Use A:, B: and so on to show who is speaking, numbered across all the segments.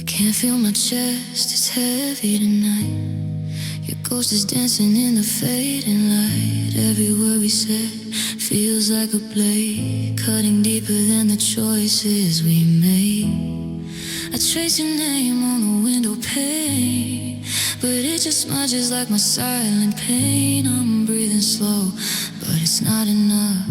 A: Can't feel my chest, it's heavy tonight. Your ghost is dancing in the fading light. Every word we said feels like a blade, cutting deeper than the choices we made. I trace your name on the window pane, but it just smudges like my silent pain. I'm breathing slow, but it's not enough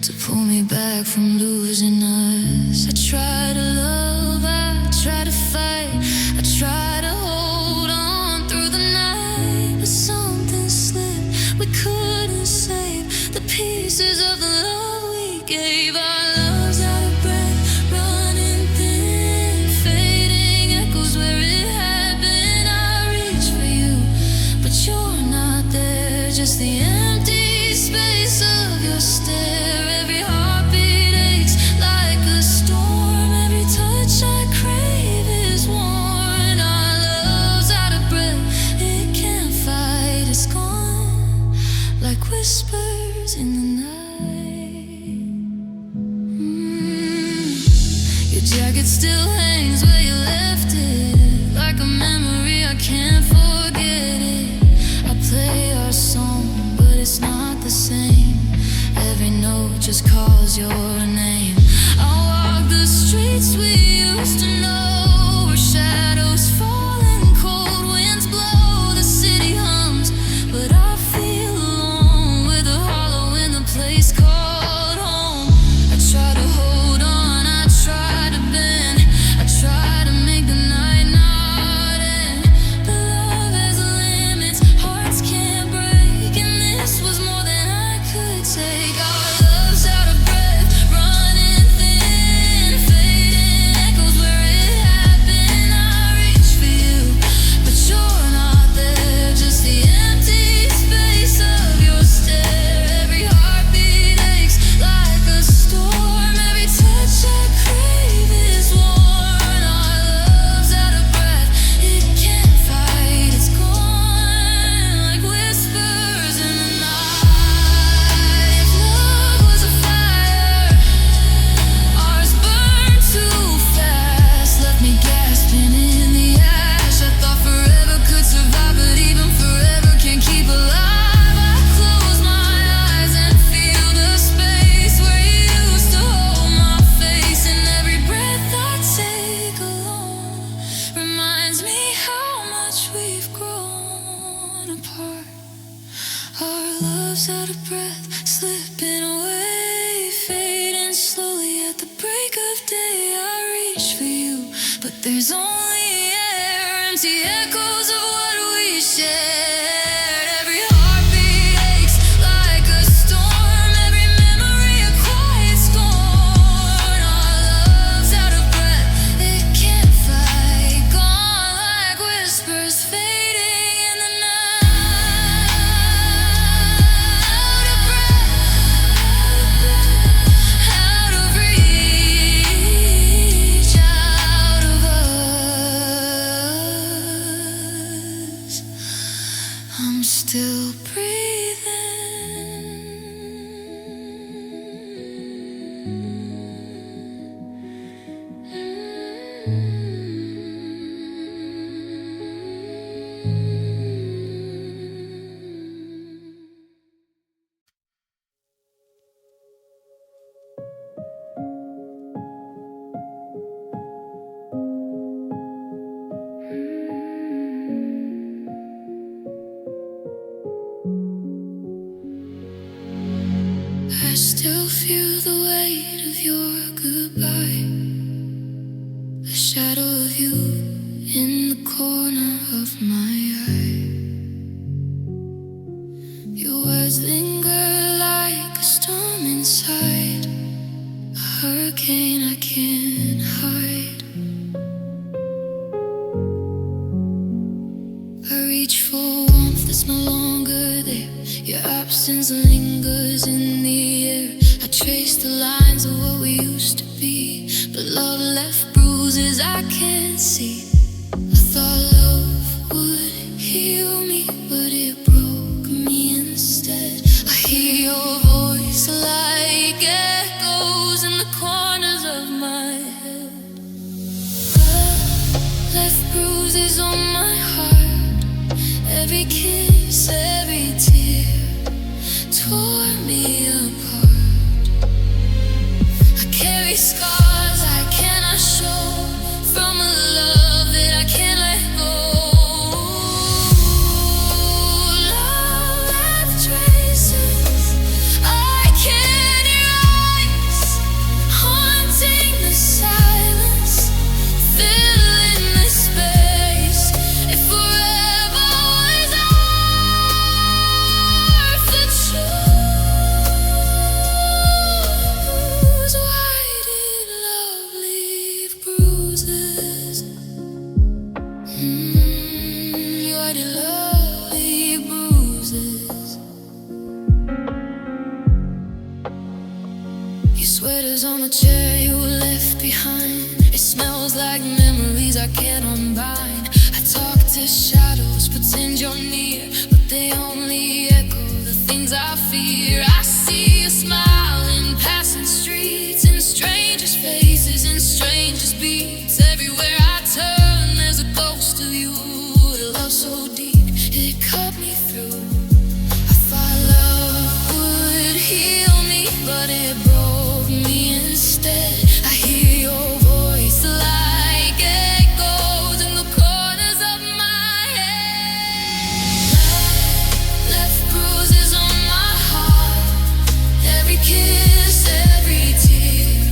A: to pull me back from losing us. I try to love, I try to fight, I try to hold on through the night, but something slipped, we couldn't save the pieces of the love we gave. Our love's out of breath, running thin, fading echoes where it happened. I reach for you, but you're not there, just the empty space of your stare. Whispers in the night. Your jacket still hangs where you left it, like a memory I can't forget it. I play our song, but it's not the same. Every note just calls your name. I walk the streets we used to know, where shadows fall and cold winds blow. The city hums, but I feel place called home. I try to hold on, I try to bend, I try to make the night not end. But love has limits, hearts can't break, and this was more than I could take. Our love's out of breath, running thin, fading echoes where it happened. I reach for you, but you're not there, just the empty space of your stare. Out of breath, slipping away, fading slowly at the break of day. I reach for you, but there's only air, empty echoes of what we shared. Every heartbeat aches like a storm, every memory a quiet scorn. Our love's out of breath, it can't fight, gone like whispers fading in the night. I'm still breathing. I still feel the weight of your goodbye, the shadow of you in the corner of my eye. Your words linger like a storm inside, a hurricane I can't hide. I reach for warmth that's no longer there, your absence lingers in the air. I trace the lines of what we used to be, but love left bruises I can't see. I thought love would heal me, but it broke me instead. I hear your voice like echoes in the corners of my head. left bruises on my heart. Every kiss, every tear tore me apart. I carry scars I cannot show from a love that I can't let go. Love left traces I can't erase, haunting the silence, filling the space. If forever was ours to choose, why did love leave bruises? Why did love leave bruises? Your sweater's on the chair you left behind. It smells like memories I can't unbind. I talk to shadows, pretend you're near, but they only echo the things I fear. I see a smile in passing streets, in strangers' faces, in strangers' beats. Everywhere I turn, there's a ghost of you. A love so deep, it cut me through. I thought love would heal me, but it broke me instead. I hear your voice like echoes in the corners of my head. Left bruises on my heart. Every kiss, every tear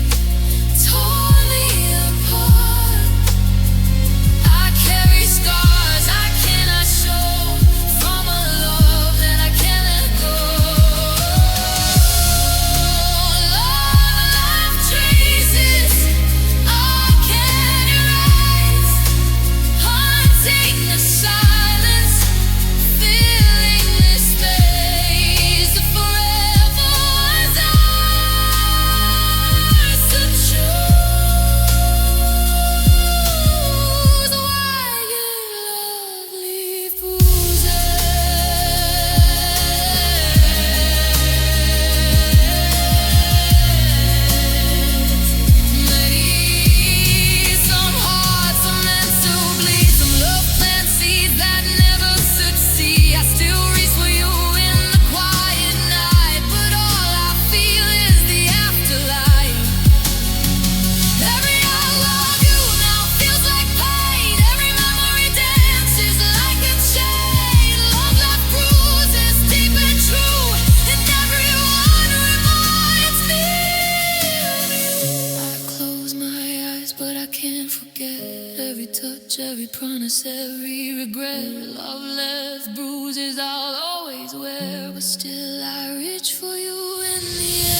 A: tore me apart. I carry scars I cannot show from a love that I can't let go. Love left traces I can't erase, haunting the silence, filling this space. If forever was ours to choose, why did love leave bruises? Maybe some hearts are meant to bleed, some love plant seeds that never succeed. I still reach for you in the quiet night, but all I feel is the afterlife. Every I love you now feels like pain. Every memory dances like a chain. Love left bruises deep and true, and everyone reminds me of you. I close my eyes, but I can't forget every touch, every promise, every regret. Love left bruises I'll always wear, but still I reach for you in the air.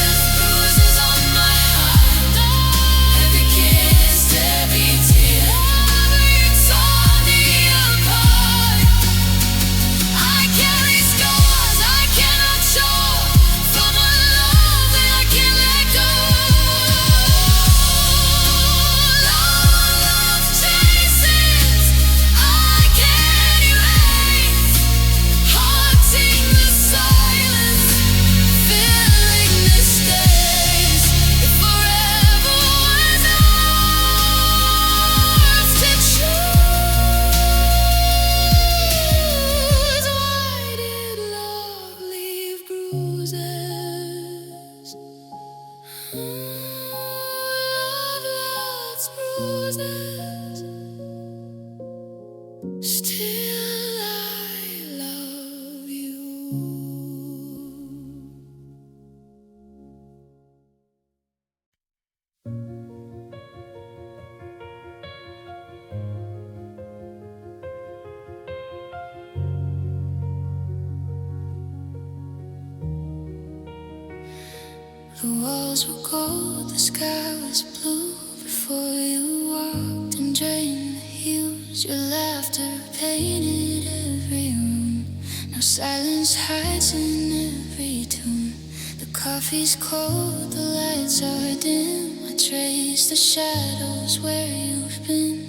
A: Left bruises on my heart. Every kiss, every tear, every tore me apart. I carry scars I cannot show from a love that I can't let go. Love left traces I can't erase, haunting the silence, filling this space. If forever was ours to choose, why did love leave bruises? Love left bruises. Still I love you. The walls were gold, the sky was blue before you walked and drained the hues. Your laughter painted every room. Now silence hides in every tune. The coffee's cold, the lights are dim. I trace the shadows where you've been.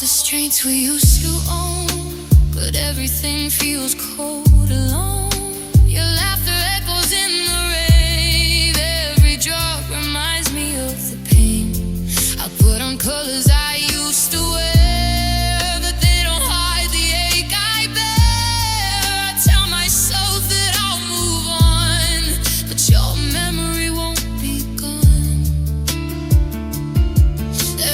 A: the streets we used to own, but everything feels cold alone. Your laughter echoes in the rave. Every drop reminds me of the pain. I put on colors I used to wear, but they don't hide the ache I bear. I tell myself that I'll move on, but your memory won't be gone.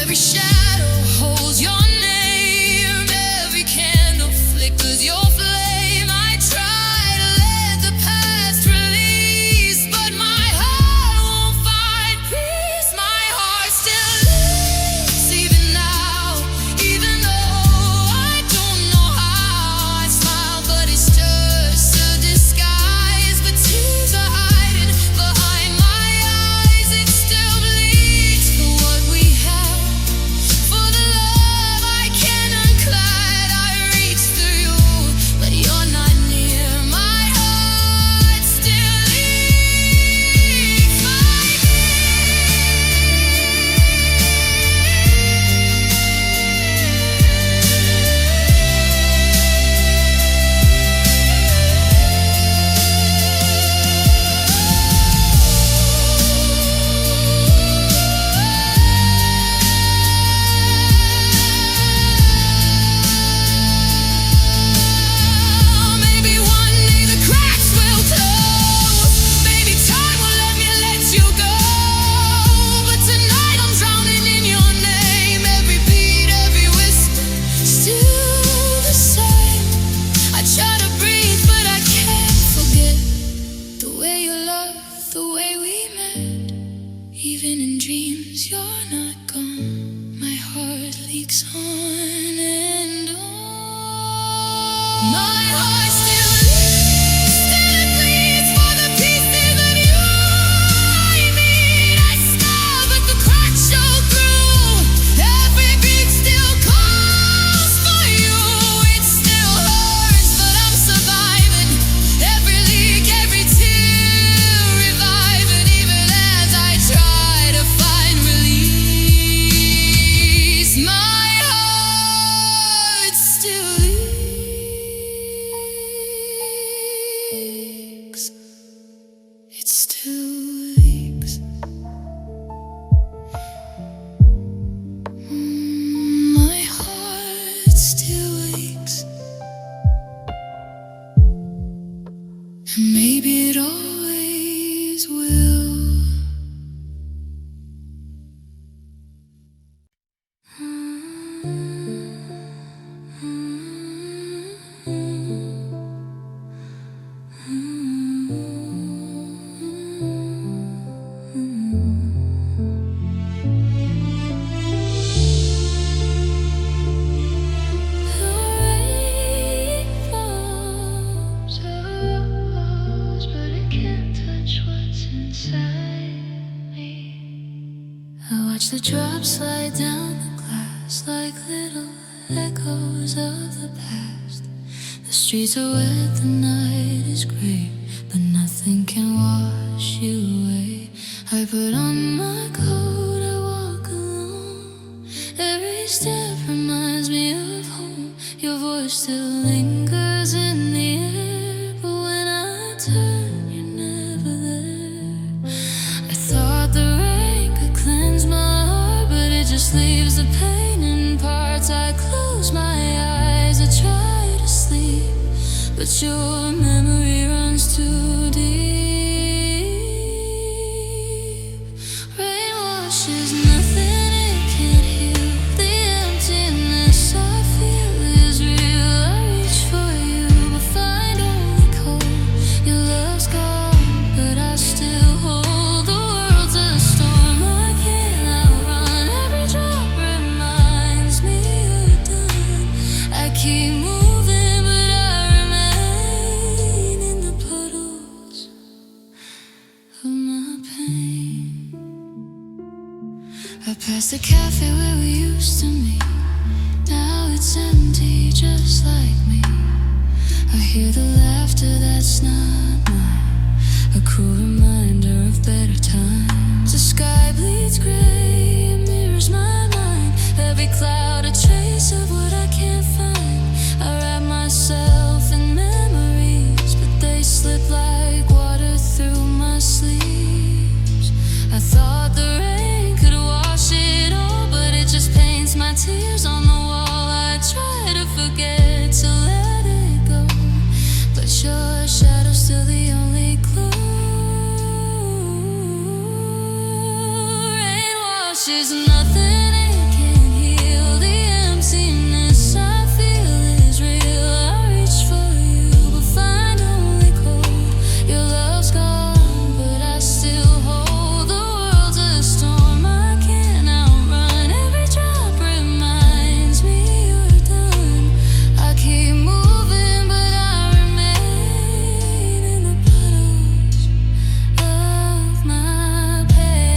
A: Every shadow holds your name, every candle flickers your flame. I try to let the past release, but my heart won't find peace. My heart still lives even now, even though I don't know how. I smile, but it's just a disguise. But tears are hiding behind my eyes. It still bleeds for what we have, for the love I can't unclad. I reach through you, but you're not near. My heart still leaks like maybe one day the cracks will close. Maybe time will let me let you go. But tonight I'm drowning in your name. Every beat, every whisper, still the same. I try to breathe, but I can't forget the way you love, the way we met. Even in dreams, you're not gone. My heart leaks on and on. My heart still bleeds for the pieces of you I need. I smile, but the cracks show through. Every beat still calls for you. It still hurts, but I'm surviving. Every leak, every tear reviving. Even as I try to find release, my heart still leaks. It still leaks. My heart still leaks. And maybe it always will. I watch the drops slide down the glass like little echoes of the past. The streets are wet, the night is gray, but nothing can wash you away. I put on my coat, I walk alone. Every step reminds me of home. Your voice still lingers in the air, but when I turn, you're never there. I thought the rain could cleanse my heart, but it just leaves the pain in parts. I close my eyes, I try to sleep, but your memory runs too deep. Rain washes nothing, it can't heal. The emptiness I feel is real. I reach for you, but find only cold. Your love's gone, but I still hold. The world's a storm I can't outrun. Every drop reminds me you're done. I keep moving, but I remain in the puddles of my pain. I passed the cafe where we used to meet. Now it's empty, just like me. I hear the laughter that's not mine, a cruel reminder of better times. The sky bleeds gray, it mirrors my mind. Every cloud a trace of forget to let it go, but your shadow's still the only clue. Rain washes nothing, it can't heal the emptiness I feel is real. I reach for you, but find only cold. Your love's gone, but I still hold. The world's a storm I can't outrun. Every drop reminds me you're done. I keep moving, but I remain in the puddles of my pain.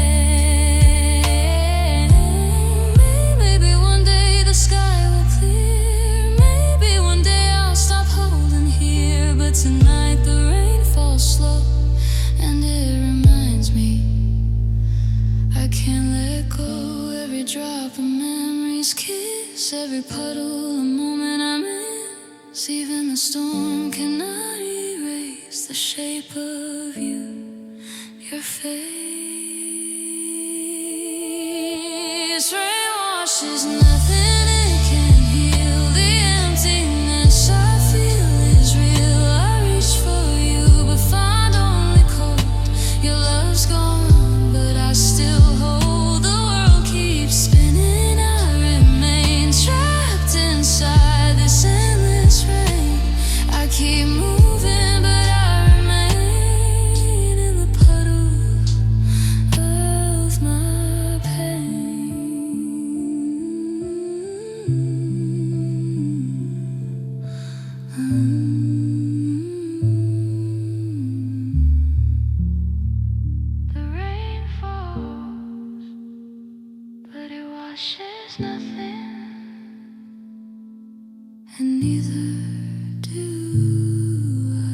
A: Maybe one day the sky will clear. Maybe one day I'll stop holding here. But tonight the rain falls slow, and it reminds me I can't let go. Every drop of memories kiss, every puddle a moment I miss. Even the storm cannot erase the shape of you, your face. Rain washes nothing, it can't heal the emptiness I feel is real. I reach for you, but find only cold. Your love's gone, but I still hold. The world keeps spinning, I remain trapped inside this endless rain. I keep moving, but I remain in the puddles of my pain. The rain falls, but it washes nothing, and neither do I.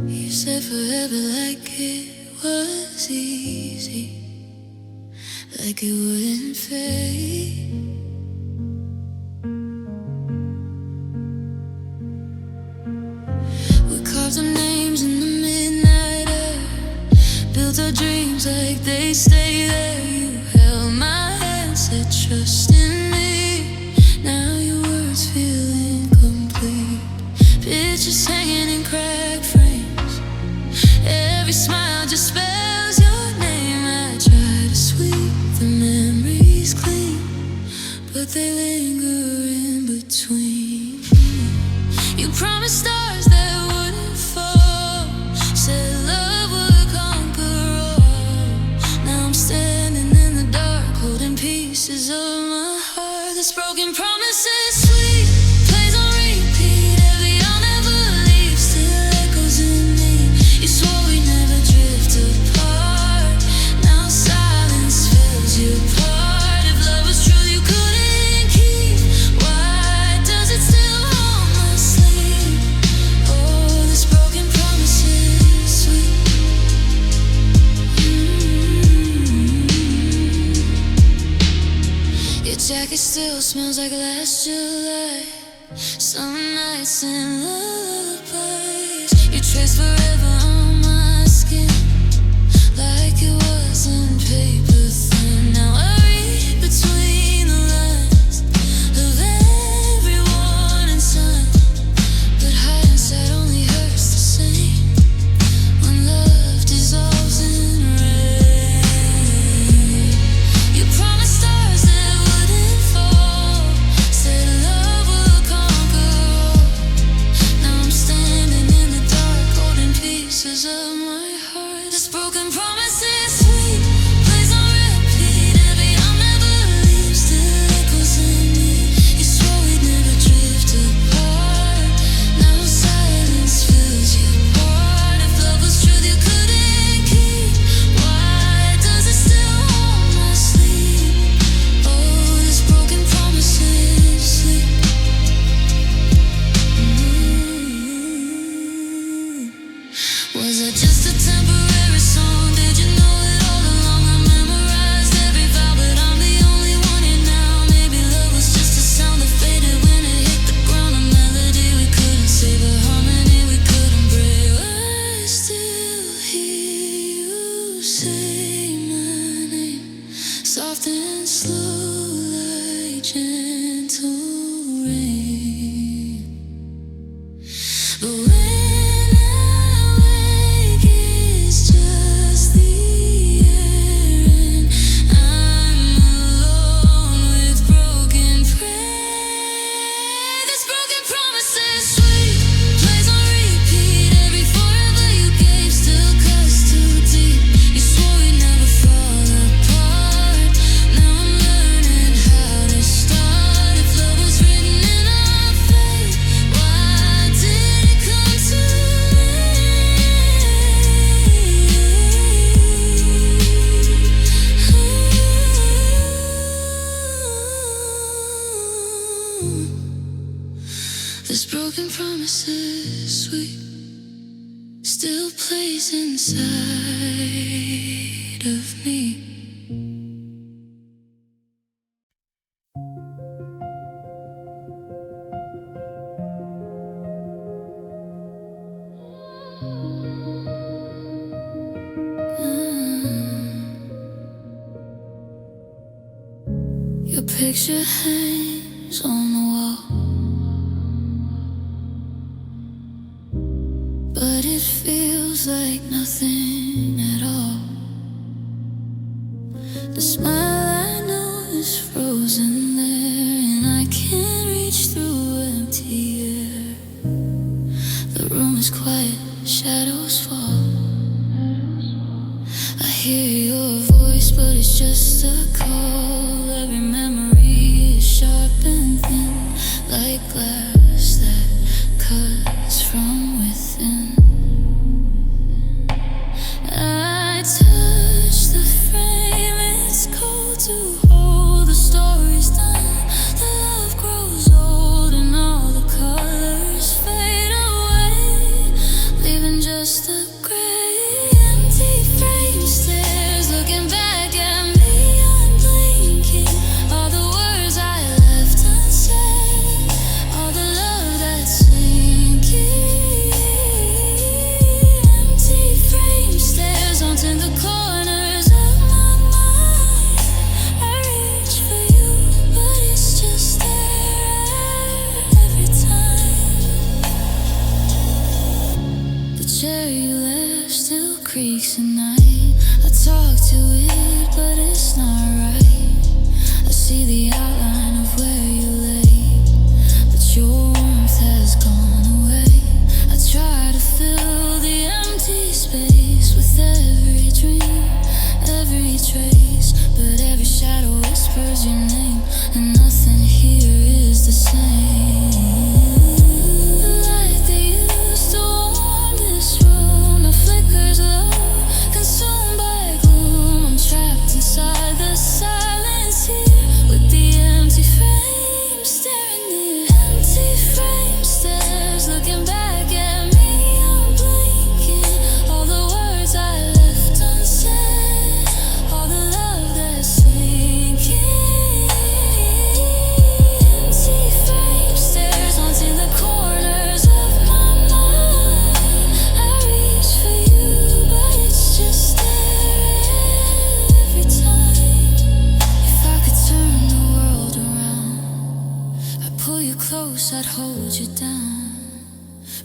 A: You said forever like it was easy, like it wouldn't fade. We carved our names in the midnight air, built our dreams like they stay there. You held my hand, said trust in me. Now your words feel incomplete. Pictures hanging in cracked frames, every smile just spells your name. I try to sweep the memories clean, but they linger in between. You promised stars that wouldn't fall, said love would conquer all. Now I'm standing in the dark, holding pieces of my heart. This broken promise is sweet, plays on repeat. Every I'll never leave still echoes in me. You swore we'd never drift apart. Now silence fills your part. If love was true you couldn't keep, why does it still haunt my sleep? Oh, this broken promise is sweet. Your jacket still smells like last July, summer nights and lullabies. You traced forever on my skin, like it wasn't paper thin. Now I read between the lines of every warning sign, but hindsight only hurts the same when love dissolves in rain. You promised stars that wouldn't fall, said love would conquer all. Now I'm standing in the dark, holding peace. say my name, soft and slow like gentle rain. But when I wake, it's just the air, and I'm alone with broken prayer. This broken promises sweet, plays on repeat. Every forever you gave still cuts too deep. You swore we'd never fall apart. Now I'm learning how to start. If love was written in our fate, why did it come too late? This broken promise is sweet, still plays inside of me. Your picture hangs on the wall, but it feels like nothing at all. The smile I know is frozen there, and I can't reach through empty air. The room is quiet, shadows fall. I hear your voice, but it's just a call. Every memory is sharp and thin, like glass that cuts from within. I touch the frame, it's cold to hold. The story's done, the love grows old, and all the colors fade away, leaving just the gray. Empty frame stares, looking back at me, unblinking. All the words I left unsaid, all the love that's sinking. Empty frame stares onto the corners of my mind. I reach for you, but it's just there every time. The chair you left still creaks at night. I talk to it, but it's not right. I see the outline of where you lay, but your warmth has gone away. I try to fill the empty space with every dream, every trace, but every shadow whispers your name, and nothing here is the same. The light that used to warm this room now flickers low, consumed by gloom. I'm trapped inside the silence here, with the empty frame staring near. Empty frame stares, looking back at me, I'm blinking. All the words I left unsaid, all the love that's sinking. Empty frame stares onto the corners of my mind. I reach for you, but it's just there every time. If I could turn the world around, I'd pull you close, I'd hold you down.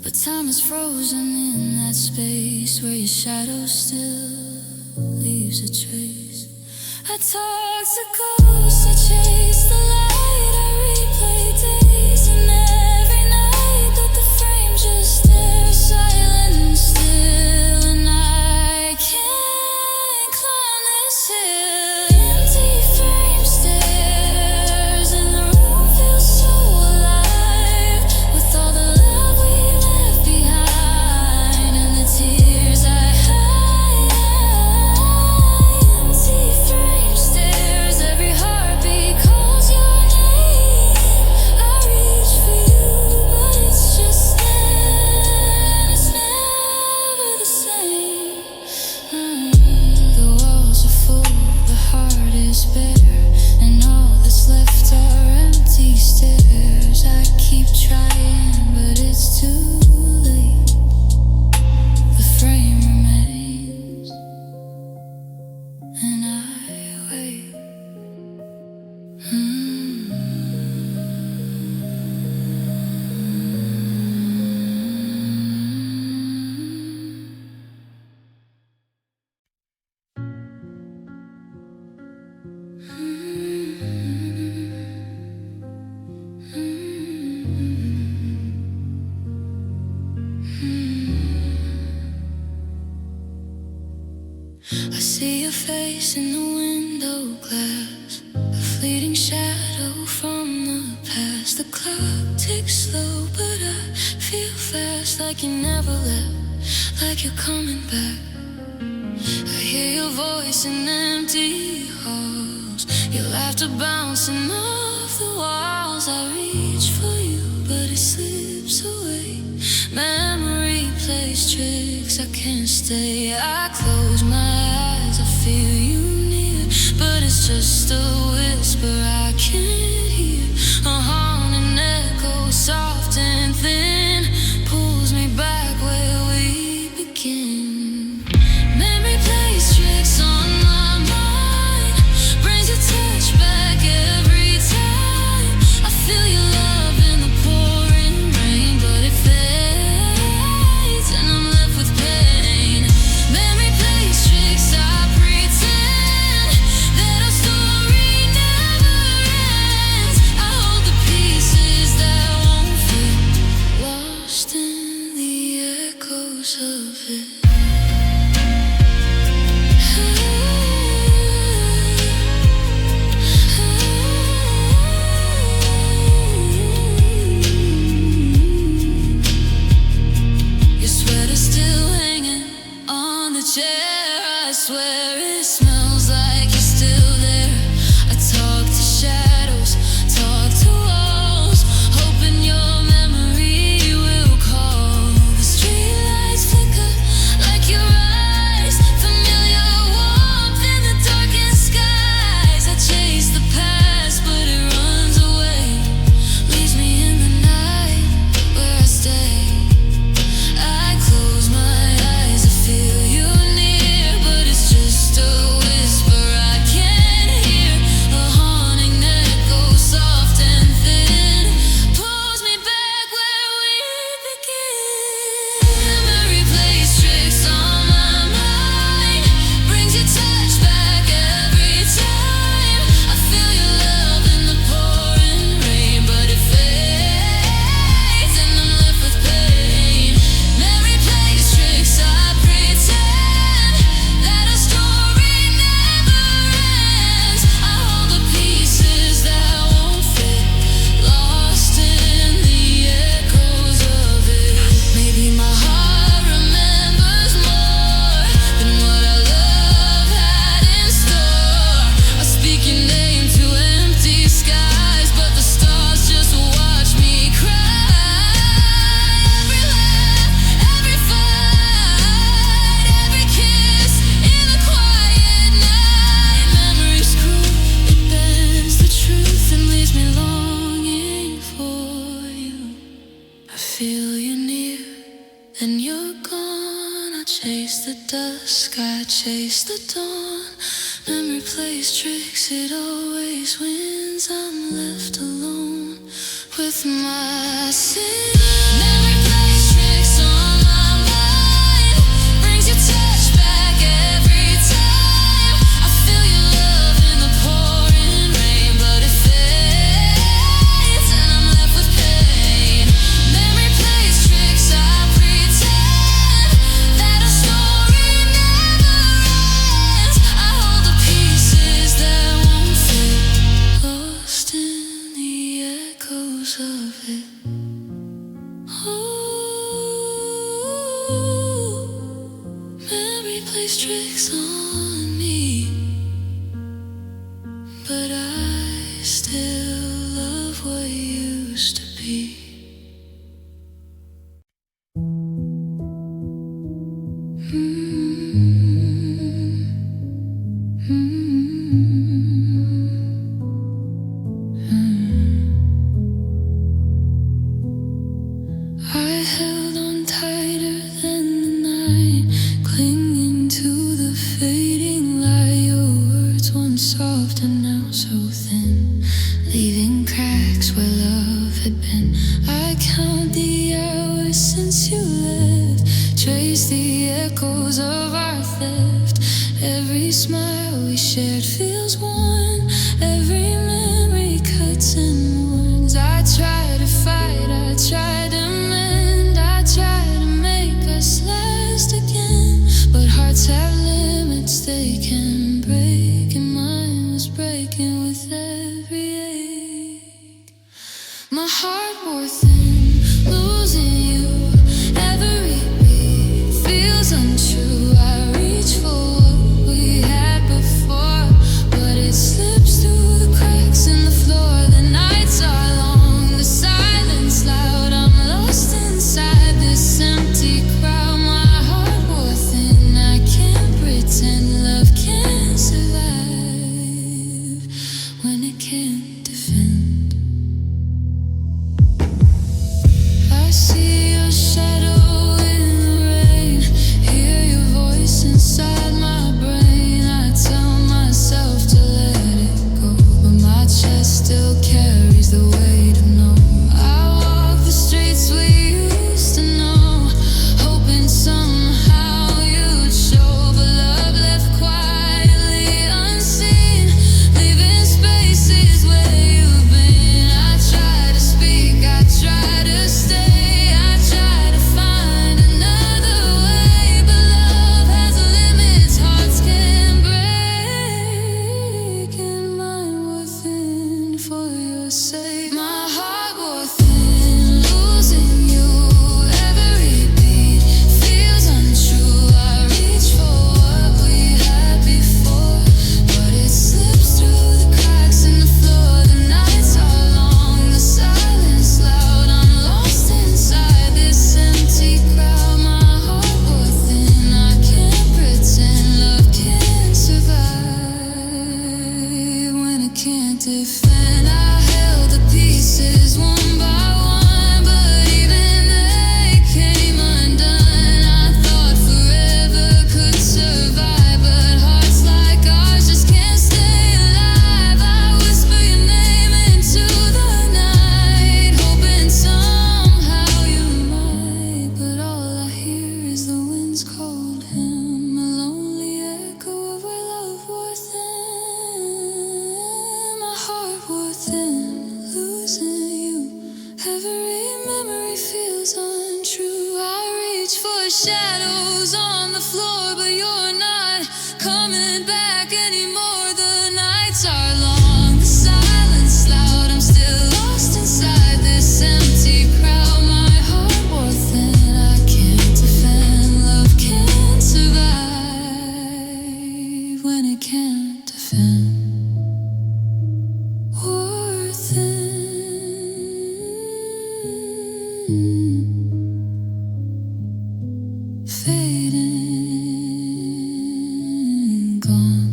A: But time is frozen in that space where your shadow still leaves a trace. I talk to ghosts, I chase the light, I replay days, and every night that the frame just there, silent and still, and I can't climb this hill. Empty frame stares, and the room feels so alive, with all the love we left behind, and the tears I hide. Empty frame stares, every heartbeat calls your name. I reach for you, but it's just there, it's never the same. The walls are full, the heart is bare, and all that's left are empty stairs. I keep trying, but it's too late. The frame remains. I see your face in the window glass, a fleeting shadow from the past. The clock ticks slow, but I feel fast, like you never left, like you're coming back. I hear your voice in empty halls, your laughter bouncing off the walls. I reach for you, but it slips away. Memory plays tricks, I can't stay. I close my eyes, I feel you near, but it's just a whisper I can't hear. A haunting echo, soft and thin, pulls me back where we begin. Memory plays tricks on my mind, brings your touch back every time. I feel your love in the pouring rain, but it fades and I'm left with pain. Memory plays tricks, I pretend that our story never ends. I hold the pieces that won't fit, lost in the echoes of it. Your sweater's still hanging on the chair. I swear it smells like you're still there. I talk to shadows, talk to walls, hoping your memory will call. The streetlights flicker like your eyes, familiar warmth in the darkened skies. I chase the past, but it runs away, leaves me in the night where I stay. I close my eyes, I feel you near, but it's just a whisper I can't hear. A haunting echo, soft and thin, pulls me back where we begin. Memory plays tricks on my mind, brings your touch back every time. I feel your love in the pouring rain, but it fades and I'm left with pain. Memory plays tricks, I pretend that our story never ends. I hold the pieces that won't fit, lost in the echoes of it. Maybe my heart remembers more than what our love had in store. I speak your name to empty skies, but the stars just watch me cry. Every laugh, every fight, every kiss in the quiet night. Memory's cruel, it bends the truth and leaves me longing for you. I feel you near, then you're gone. I chase the dusk, I chase the dawn. Memory plays tricks, it always wins. I'm left alone with my sin. Memory plays tricks on my mind, brings your touch back every time. I feel your love in the pouring rain, but it fades and I'm left with pain. Memory plays tricks, I pretend that our story never ends. I hold the pieces that won't fit, lost in the echoes of it. Ooh, memory plays tricks on me, but I still love what used to be. I held on tighter than the night, clinging to the fading light. Your words once soft and now so thin, leaving cracks where love had been. I count the hours since you left, trace the echoes of our theft. Every smile we shared feels worn, every memory cuts and mourns. I try to fight, I try to mend, I try to make us last again, but hearts have limits. I can't defend. Worth fading, gone.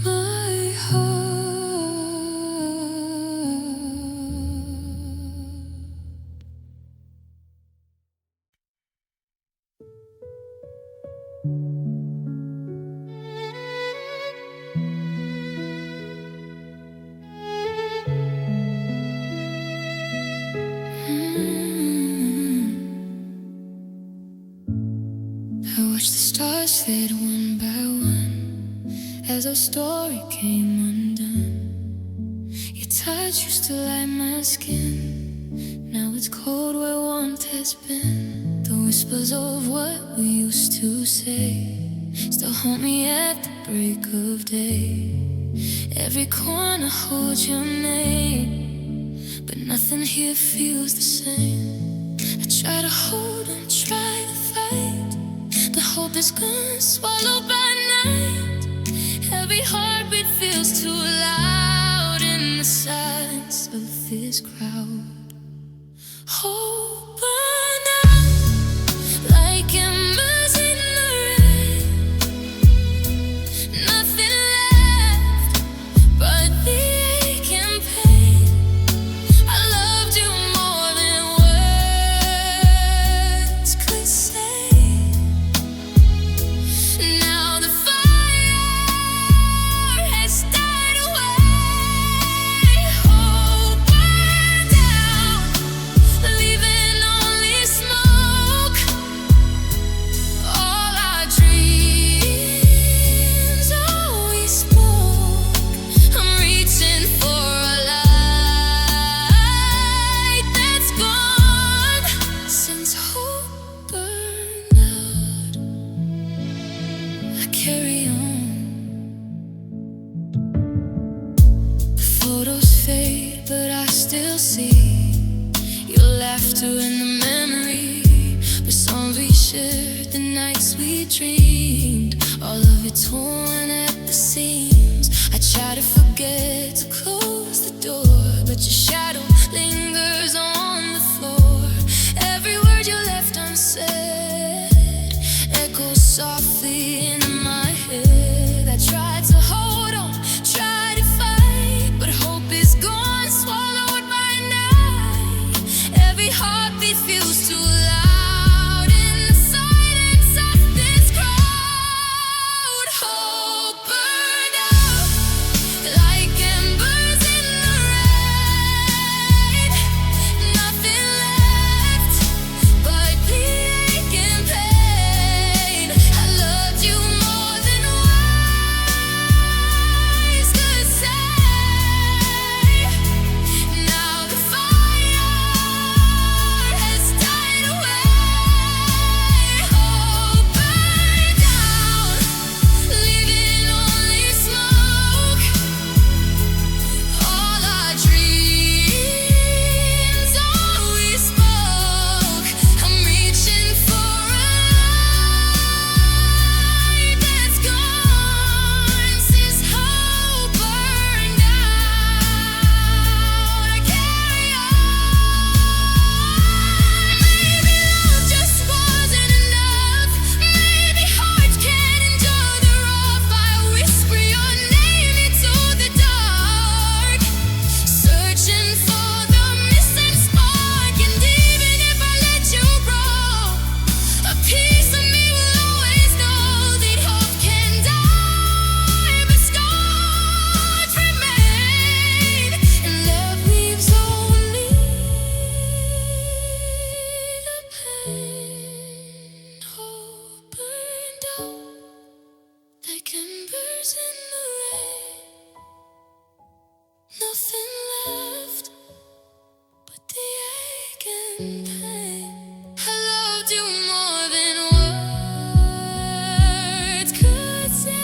A: My heart. I watched the stars fade one by one as our story came undone. Your touch used to light my skin. Now it's cold where warmth has been. The whispers of what we used to say still haunt me at the break of day. Every corner holds your name, but nothing here feels the same. I try to hold and try to fight, but hope is gone, swallowed by night. Every heartbeat feels too loud in the silence of this crowd. Hope burned out like embers in the rain. Nothing left but the ache and pain. I loved you more than words could say. Now the fire has died away. Hope burned out, leaving only smoke. All our dreams, all we spoke. I'm reaching for a light that's gone. Since hope burned out, I carry on. The photos fade, but I still see your laughter in the memory. The songs we shared, the nights we dreamed, all of it torn at the seams. I try to forget to close the door, but your shadow lingers on the floor. Every word you left unsaid echoes softly in my head. I tried to hold on, try to fight, but hope is gone, swallowed by night. Every heartbeat feels too loud in the silence of this crowd. Hope burned out like embers in the rain. Nothing left but the ache and pain. I loved you more than words could say. Now the fire has died away. Hope burned out, leaving only smoke. All our dreams, all we spoke. I'm reaching for a light that's gone. Since hope burned out, I carry on. Maybe love just wasn't enough. Maybe hearts can't endure the rough. I whisper your name into the dark, searching for the missing spark. And even if I let you go, a piece of me will always know that hope can die, but scars remain, and love leaves only the pain. Hope burned out like embers in the rain. Nothing left but the ache and pain. I loved you more than words could say.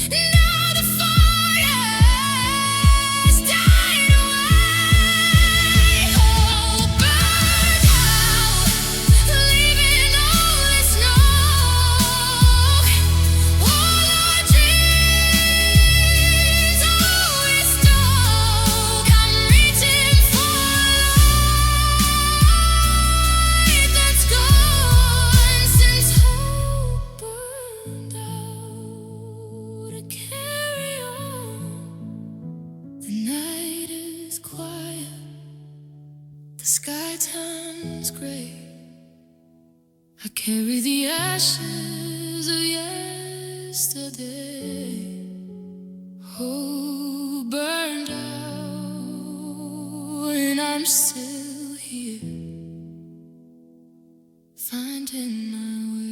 A: Now the fire has died away. Hope burned out, leaving only snow. break. I carry the ashes of yesterday. Oh, burned out, and I'm still here, finding my way.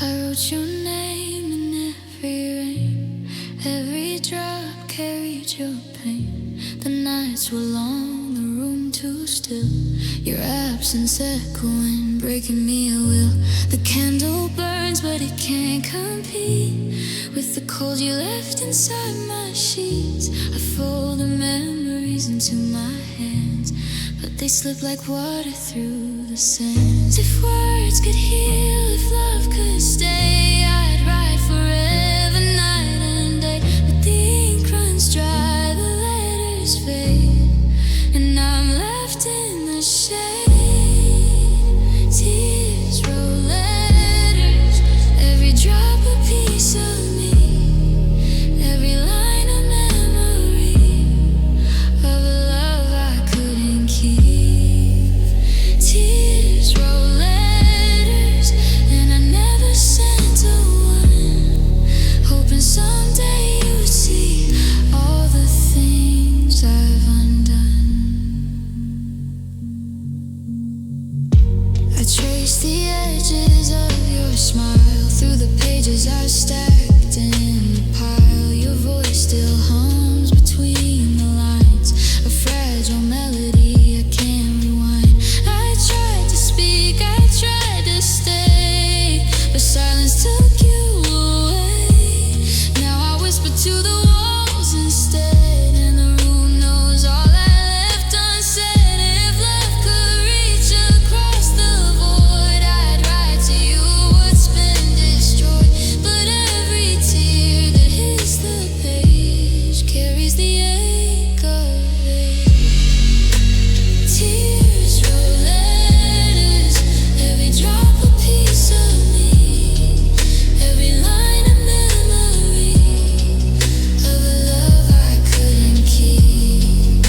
A: I wrote your name in every rain. Every drop carried your pain. The nights were long, the room too still. Your absence echoing, breaking me a will. The candle burns, but it can't compete with the cold you left inside my sheets. I fold the memories into my hands, but they slip like water through the sands. If words could heal, if love could stay, I'd write forever, night and day. But the ink runs dry, the letters fade, and I'm left in the shade. Tears roll letters, every drop a piece of me, every line a memory of a love I couldn't keep. Tears roll letters, and I never sent a one, hoping someday you'd see all the things I've undone. I trace the edges of your smile through the pages I've stacked in the pile. Your voice still hums between the lines, a fragile melody I can't rewind. I tried to speak, I tried to stay, but silence took you away. Now I whisper to the walls instead, and the room knows all I left unsaid. If love could reach across the void, I'd write to you what's been destroyed. But every tear that hits the page carries the ache of it. Tears roll letters, every drop a piece of me, every line a memory of a love I couldn't keep.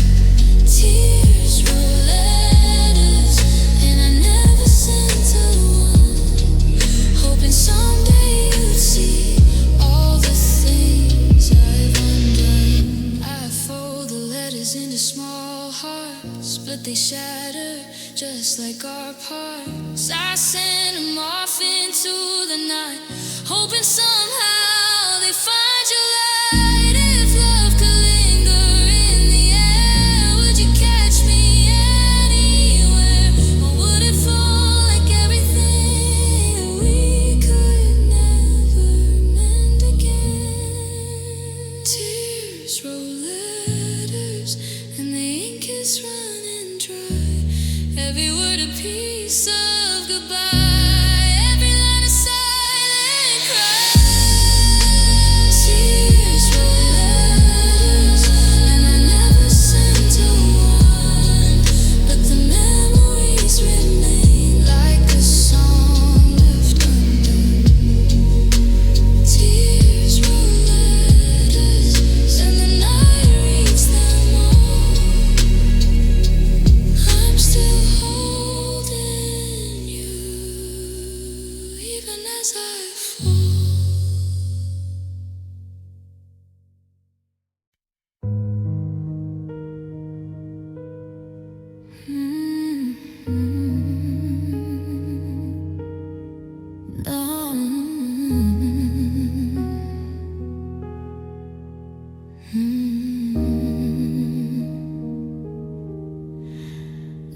A: Tears roll letters, and I never sent a one, hoping someday you'd see all the things I've undone. I fold the letters into small hearts, but they shatter just like our parts. I send them off into the night, hoping somehow they find your light. If love could linger in the air, would you catch me anywhere? Or would it fall like everything we could never mend again? Tears roll letters, and the ink is running dry. Every word a piece of goodbye, every line a silent cry. Tears roll letters, and I never sent a one, but the memories remain like a song left undone. Tears roll letters, and the night reads them all. I'm still holding you, even as I fall.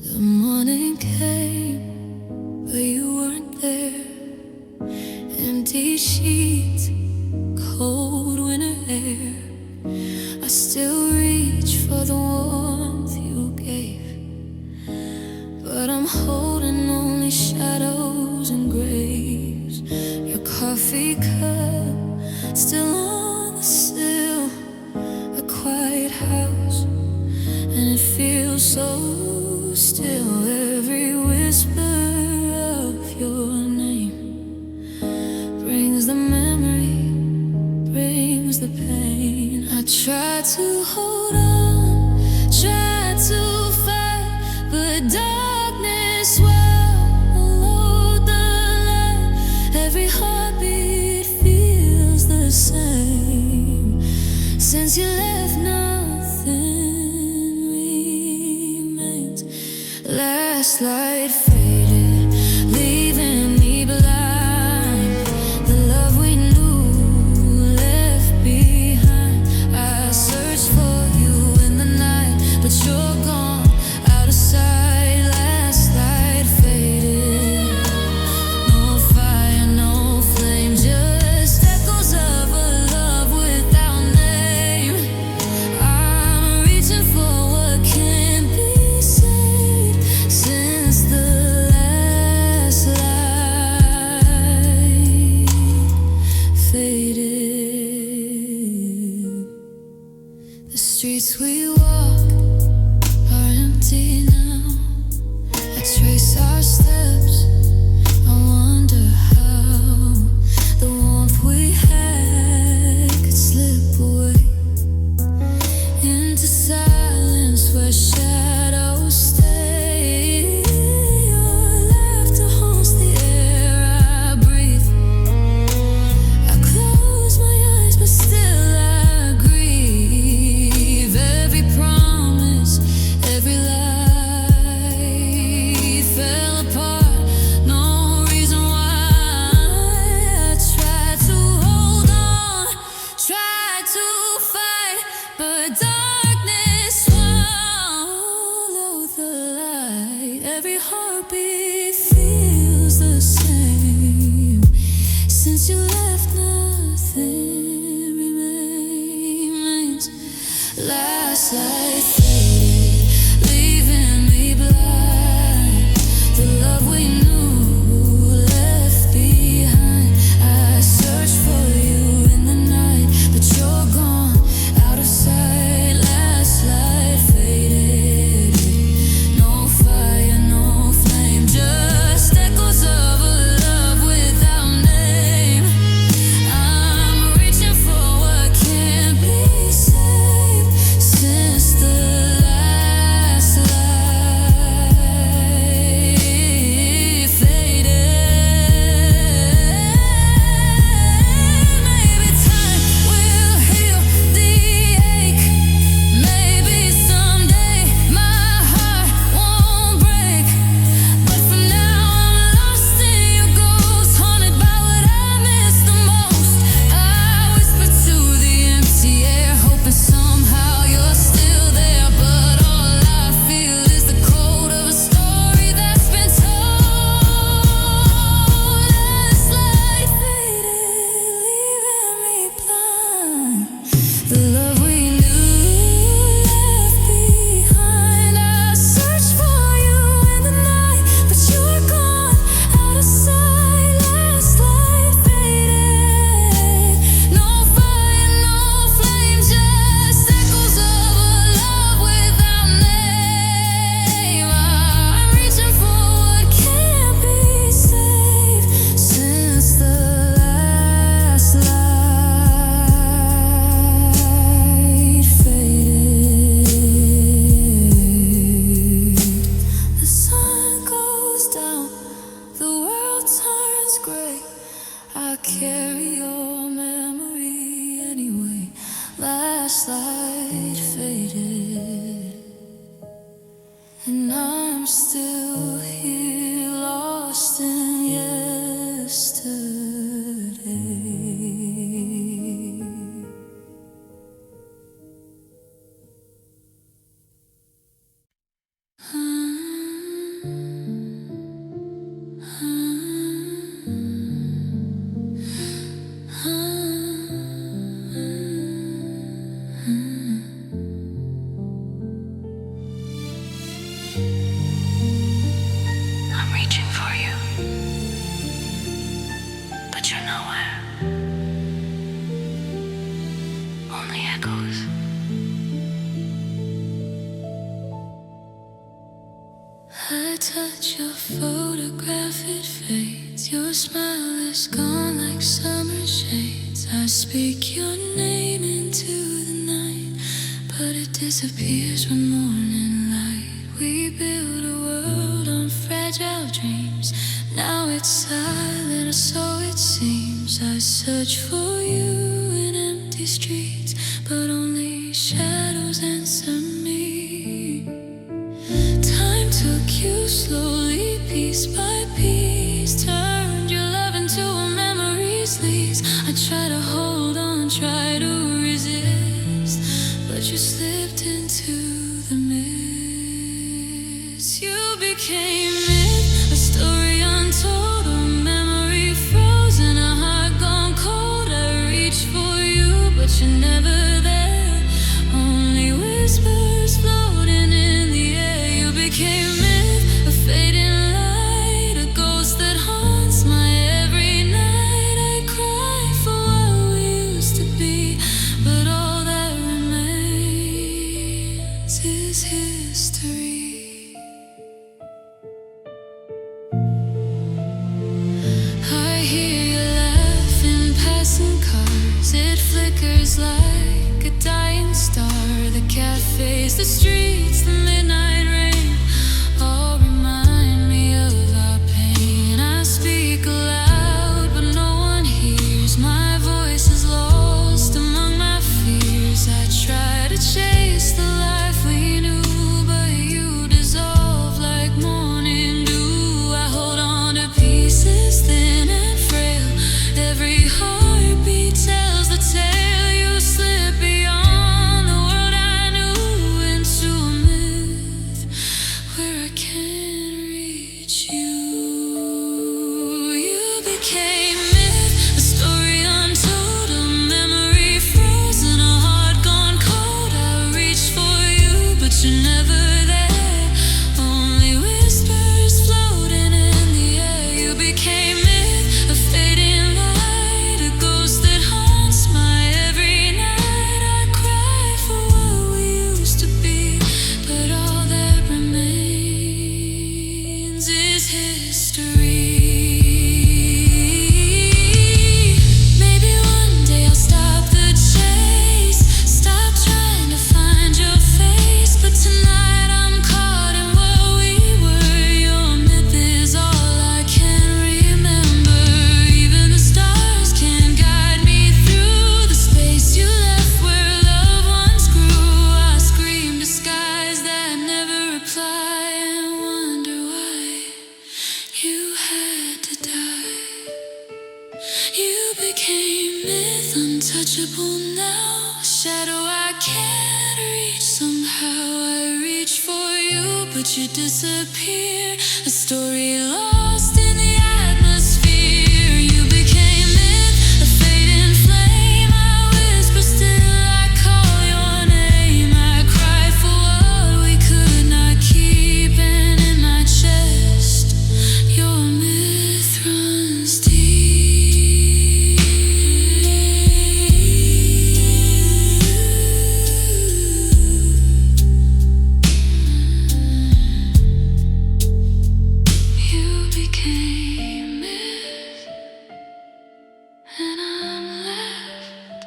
A: The morning came, but you weren't there. Empty sheets, cold winter air. I still reach for the warmth you gave, but I'm holding only shadows and graves. Your coffee cup still on the sill, a quiet house, and it feels so still. Every whisper of your name brings the memory, brings the pain. I try to hold on, try to fight, but darkness swallowed the light. Every heartbeat feels the same. Since you left, nothing remains. Last light faded, leaving me blind. The love we knew left behind. I searched for you in the night, but you're gone, out of sight. Last light faded. No fire, no flame, just echoes of a love without name. I'm reaching for what can't be saved. Since the last light faded, the streets we walk are empty now. I trace our steps, I wonder how the warmth we had could slip away into silence where shadows stay. Your laughter haunts the air I breathe. I close my eyes, but still I grieve. Every promise, every lie fell apart. No reason why. I tried to hold on, tried to fight, but darkness swallowed the light. Every heartbeat feels the same. Since you left, nothing remains. Last light faded, leaving me blind. The love we knew left behind. I searched for you in the night, but you're gone, out of sight. Last light faded. No fire, no flame, just echoes of a love without name. I'm reaching for what can't be saved. Since the touch your photograph, it fades. Your smile is gone like summer shades. I speak your name into the night, but it disappears when morning light. We build a world on fragile dreams. Now it's silent, or so it seems. I search for you in empty streets, but only shadows answer me. Time took you slowly, piece by piece, turned your love into a memory's lease. I try to hold on, try to resist, but you slipped into the mist. You became myth, a story untold, a memory frozen, a heart gone cold. I reach for you, but you're never there. Only whispers floating in the air. You became myth, a fading light, a ghost that haunts my every night. I cry for what we used to be, but all that remains is history. I hear you laugh in passing cars. It flickers like a dying star. The cafes, the streets, the midnight rain all remind me of our pain. I speak aloud, but no one hears. My voice is lost among my fears. I try to chase the life we knew, but you dissolve like morning dew. I hold on to pieces thin and frail. Every heartbeat tells the tale. You slip beyond the world I knew into a myth where I can't reach you. You became myth, a story untold, a memory frozen, a heart gone cold. I reach for you, but you're never there. Only whispers floating in the air. You became myth, a fading light, a ghost that haunts my every night. I cry for what we used to be, but all that remains is history. Maybe one day I'll stop the chase, stop trying to find your face, but tonight I'm caught in what we were. Your myth is all I can remember. Even the stars can't guide me through the space you left where loved ones grew. I scream to skies that never reply and wonder why you had to die. You became myth, untouchable now, a shadow I can't reach. Somehow I reach for you, but you disappear, a story lost in the atmosphere. You became myth, a fading flame. I whisper still, I call your name. I cry for what we could not keep, and in my chest your myth runs deep. You became myth, and I'm left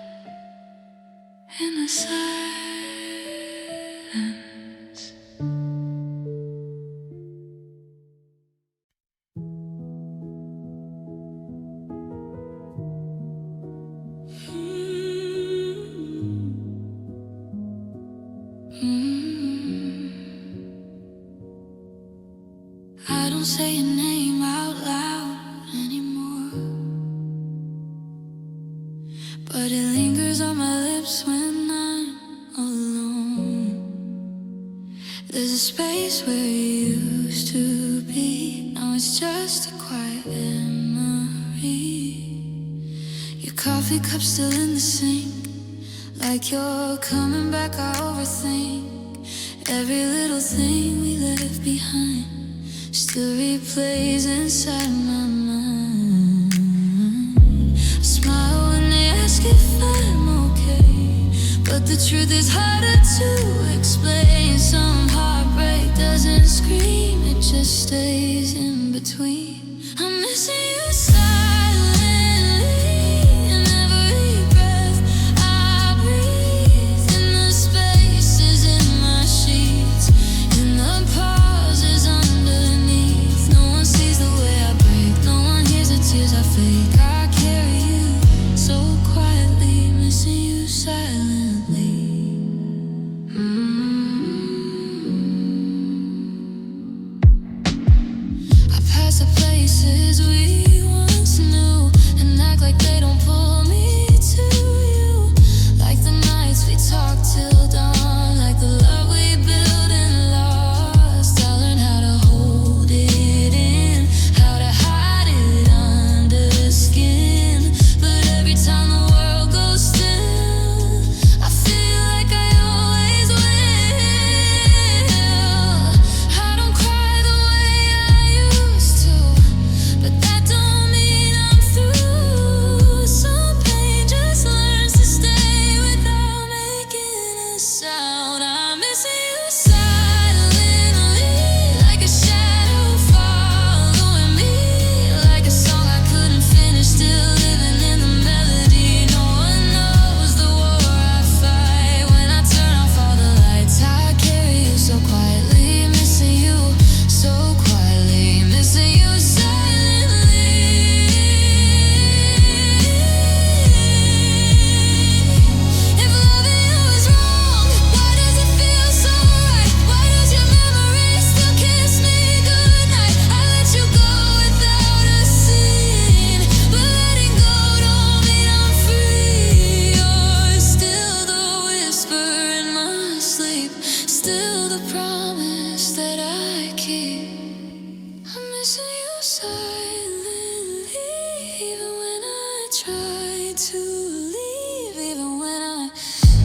A: in the silence. I don't say your name out loud anymore, but it lingers on my lips when I'm alone. There's a space where you used to be. Now it's just a quiet memory. Your coffee cup still in the sink, like you're coming back. I overthink every little thing we left behind. Still replays inside my mind. I smile when they ask if I'm okay, but the truth is harder to explain. Some heartbreak doesn't scream, it just between. I'm missing you silently in every breath I breathe, in the spaces in my sheets, in the pauses underneath. No one sees the way I break, no one hears the tears I fake. I carry you so quietly, missing you silently. I pass the places we once knew and act like they don't pull me to you, like the nights we talked till dawn, like the love we built and lost. I learned how to hold it in, how to hide it under skin, but every time the world goes still, I feel like I always will. I don't cry the way I used to, but that don't mean I'm through. Some pain just learns to stay without making a sound. I'm missing you silently, like a shadow following me, like a song I couldn't finish, still living in the melody. No one knows the war I fight when I turn off all the lights. I carry you so quietly, missing you so quietly, missing you silently. If loving you is wrong, why does it feel so right? Why does your memory still kiss me goodnight? I let you go without a scene, but letting go don't mean I'm free. You're still the whisper in my sleep, still the promise that I keep. I'm missing you silently, even when I try to leave, even when I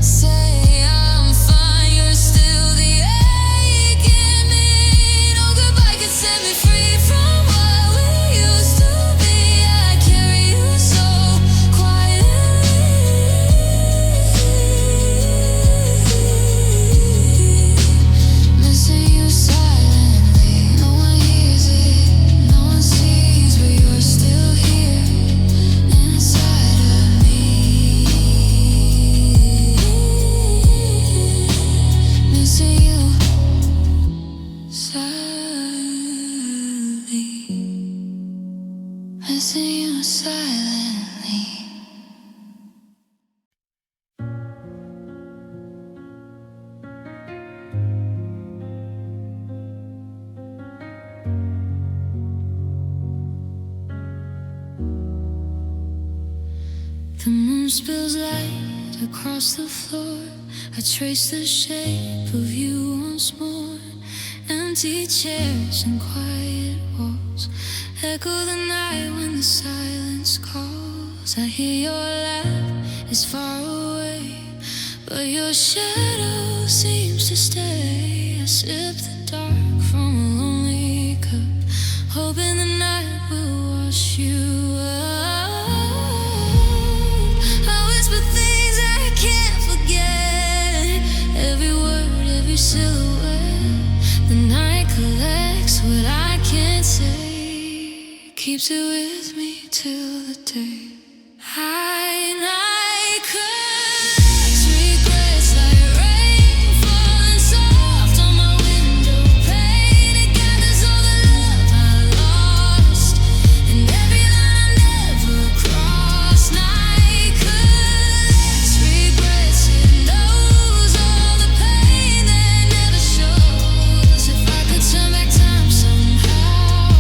A: say I'm fine, you're still the ache in me. No goodbye could set me free from what we used to be. I carry you so quietly, missing you silently. No one hears it, no one sees, but you're still here inside of me. Missing you silently, missing you silently. The moon spills light across the floor. I trace the shape of you once more. Empty chairs and quiet walls echo the night when the silence calls. I hear your laugh is far away, but your shadow seems to stay. I sip the dark from a lonely cup, hoping the night will wash you up. I whisper things I can't forget, every word, every silhouette. The night collects what I can't say, keeps it with me till the day I collect regrets like rain falling soft on my window pane. It gathers all the love I lost and every line I never crossed. Night collects regrets, it knows all the pain that never shows. If I could turn back time somehow,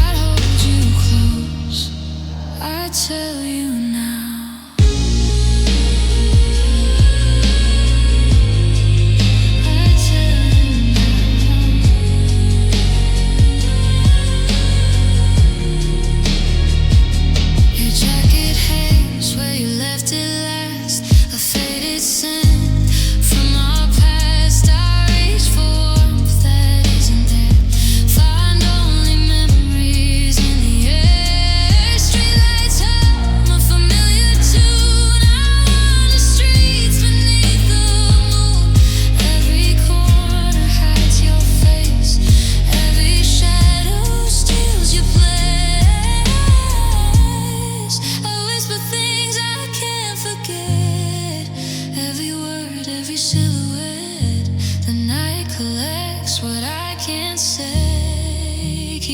A: I'd hold you close. I tell you now.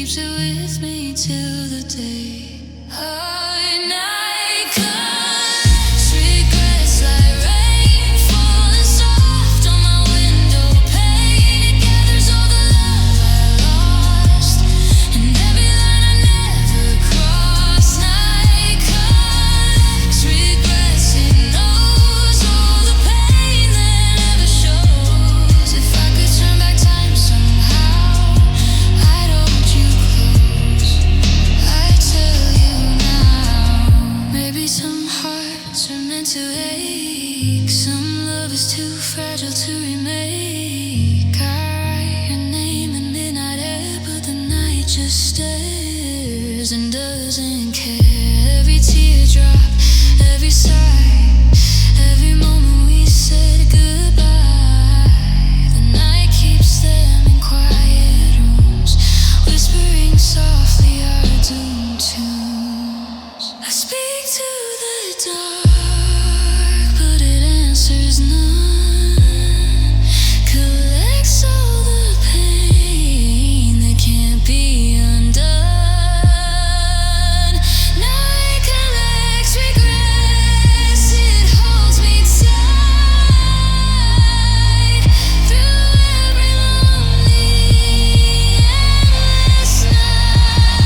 A: keeps it with me till the day our night comes. Regrets like rain falling soft on my window pane. It gathers all the love I lost and every line I never crossed. Night collects regrets, it knows all the pain that never shows. If I could turn back time somehow, I'd hold you close. I'd tell you now. Maybe some hearts are meant to ache, some love is too fragile to remake. I write your name in midnight air, but the night just stares and doesn't care. Every teardrop, every sigh, every moment we said goodbye. The night keeps them in quiet rooms, whispering softly our doomed tunes. I speak to the dark, but it answers none. Collects all the pain that can't be undone. Night collects regrets, it holds me tight through every lonely, endless night.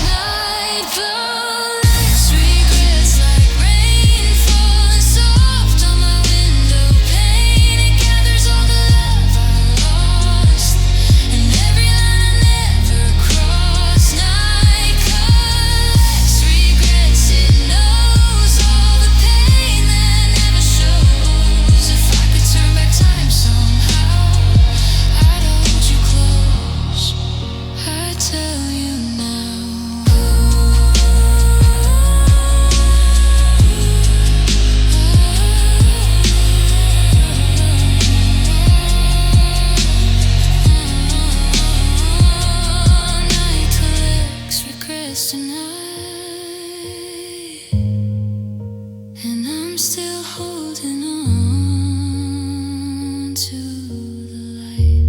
A: Night collects regrets like rain falling soft on my window pane. It gathers all the love I lost and every line I never crossed. Night collects regrets, it knows all the pain that never shows. If I could turn back time somehow, I'd hold you close. I'd tell you now. Night collects regrets tonight, and I'm still holding on to the light.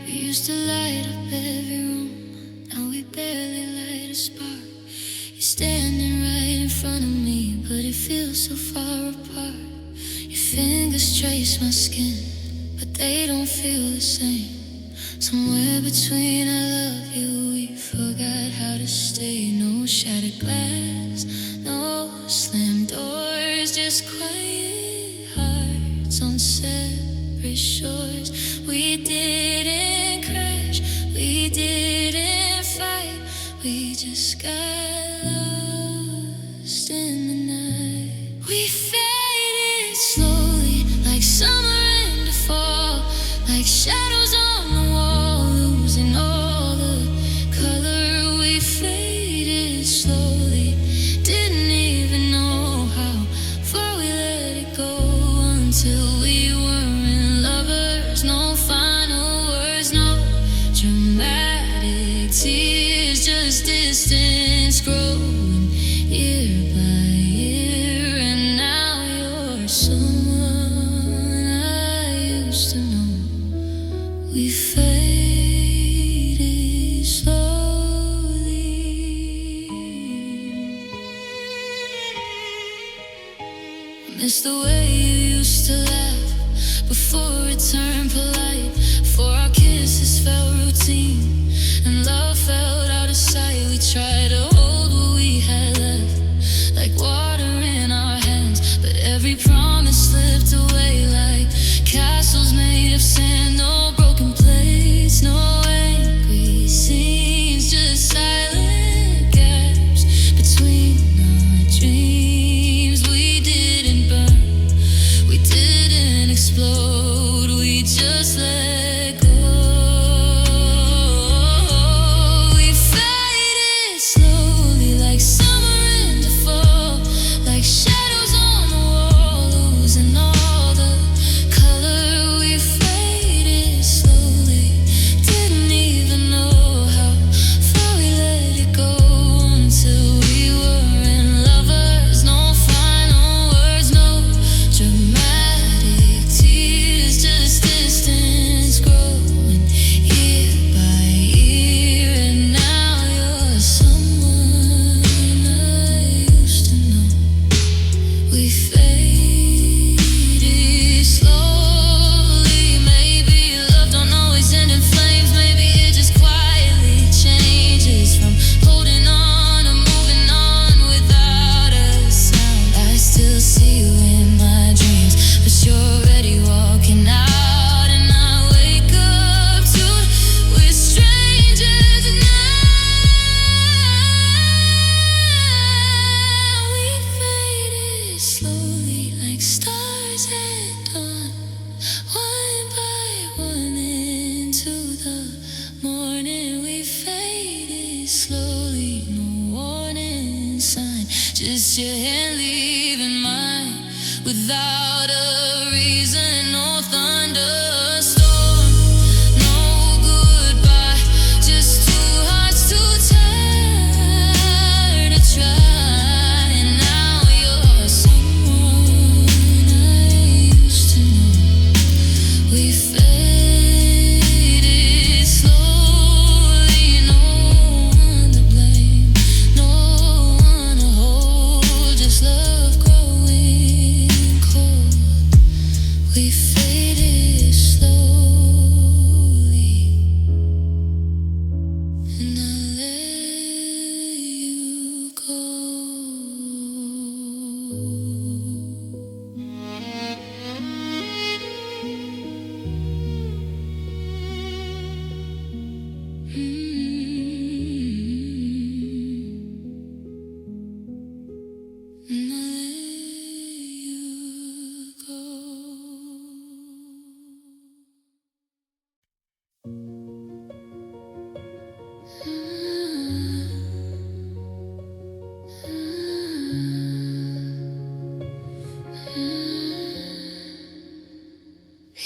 A: We used to light up every room, now we barely light a spark. You're standing right in front of me, but it feels so far apart. Your fingers trace my skin, but they don't feel the same. Somewhere between I love you, we forgot how to stay. No shattered glass, no slammed doors, just quiet hearts on separate shores. We didn't crash, we didn't fight, we just got lost in the night. We faded slowly, like summer into fall, like shadows on the wall, losing all the color. We faded slowly, didn't even know how far we let it go until we weren't lovers. No final words, no dramatic tears, just distance growing year by year. And now you're someone I used to know. We faded slowly. Miss the way you used to laugh before it turned polite, before our kisses felt routine and love felt out of sight. We tried to hold what we had left, like water in our hands, but every promise slipped away like castles made of sand. No broken plates, no angry scenes, just silent gaps between our dreams. We didn't burn, we didn't explode, we just let go. We faded Just your hand leaving mine without a reason, no thunderstorm, no goodbye, just two hearts too tired to try. And now you're someone I used to know. We faded slowly, no one to blame, no one to hold, just love growing cold. We faded slowly, and I let you go. And I let you go.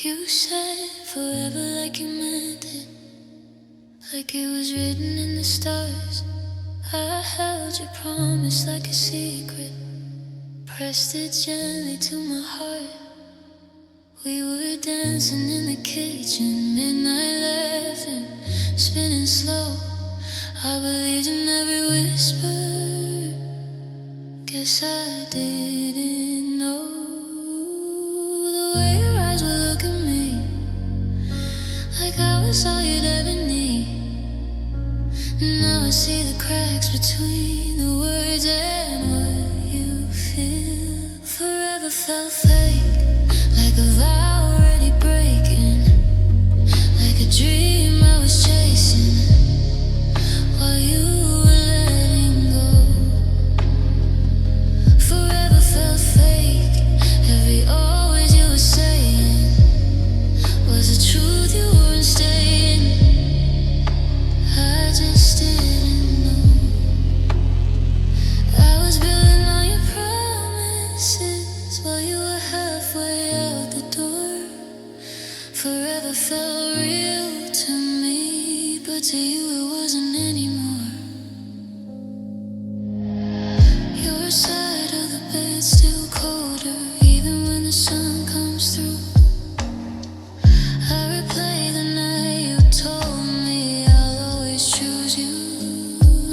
A: You said forever like you meant it, like it was written in the stars. I held your promise like a secret, pressed it gently to my heart. We were dancing in the kitchen, midnight laughing, spinning slow. I believed in every whisper, guess I didn't know the way your eyes would look at me, like I was all you'd ever need. Now I see the cracks between the words and what you feel. Forever felt fake, like a vow already breaking, like a dream I was chasing while you were letting go. Forever felt fake, every always you were saying was the truth you weren't staying. I just didn't know. I was building on your promises while you were halfway out the door. Forever felt real to me, but to you it wasn't anymore. Your side of the bed still colder, even when the sun comes through. I replay the night you told me I'll always choose you.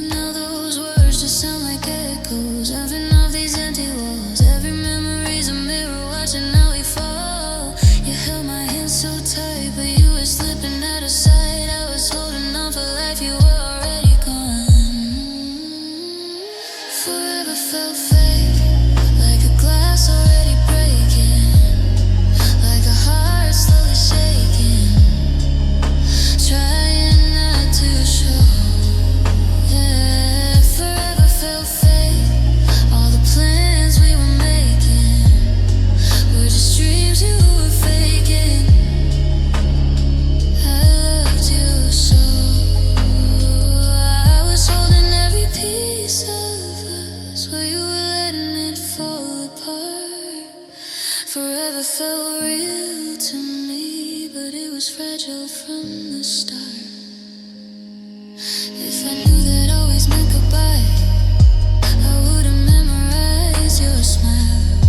A: Now those words just sound like echoes, laughing off these empty walls. Every memory's a mirror watching how we fall. You held my hand so tight, but you were slipping out of sight. I was holding on for life, you were already gone. Forever felt fake, like a glass already breaking, like a heart slowly shaking, trying not to show. Yeah, forever felt fake. All the plans we were making were just dreams you were faking. I loved you so. I was holding every piece of us while you were letting it fall apart. Forever felt real to me, but it was fragile from the start. If I knew that always meant goodbye, I would've memorized your smile.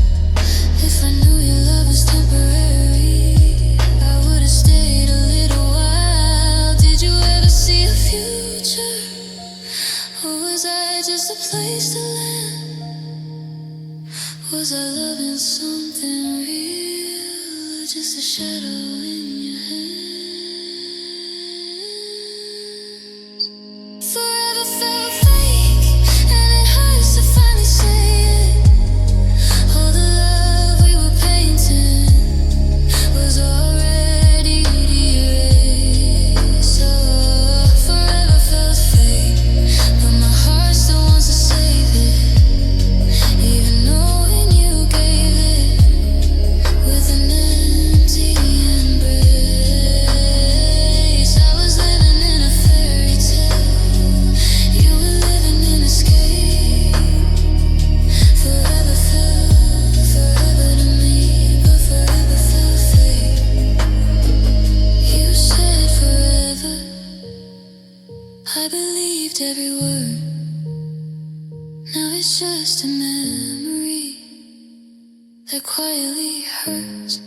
A: If I knew your love was temporary, I would've stayed a little while. Did you ever see a future, or was I just a place to land? Was I loving something real, or just a shadow in your hands? Forever felt fake, and it hurts to finally say it. All the love we were painting was already erased. So forever felt fake, but my heart still wants to save it, even knowing you gave it with an empty embrace. just a memory that quietly hurts.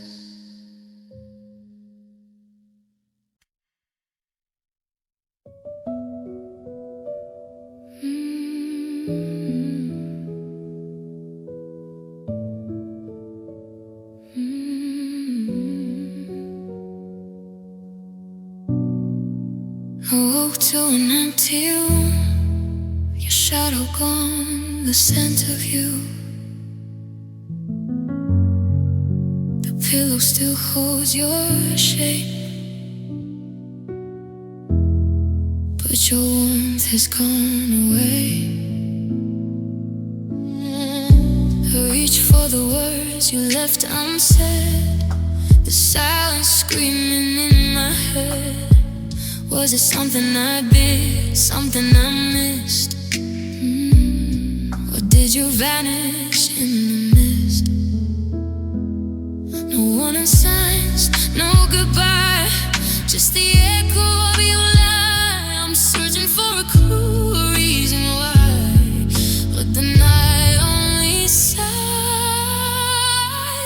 A: I woke to an empty room, your shadow gone, the scent of you. The pillow still holds your shape, but your warmth has gone away. I reach for the words you left unsaid, the silence screaming in my head. Was it something I did, something I missed? Or did you vanish in the mist? No warning signs, no goodbye, just the echo of your lie. I'm searching for a clue, a reason why, but the night only sighs.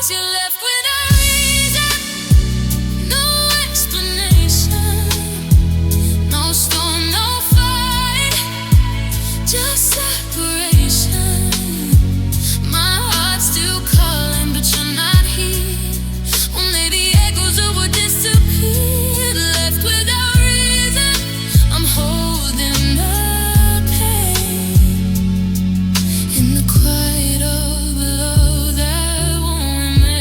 A: You're left without reason, no explanation, no storm, no fight, just separation. My heart's still calling, but you're not here. Only the echoes of what disappeared. Left without reason, I'm holding the pain in the quiet of a love that won't remain.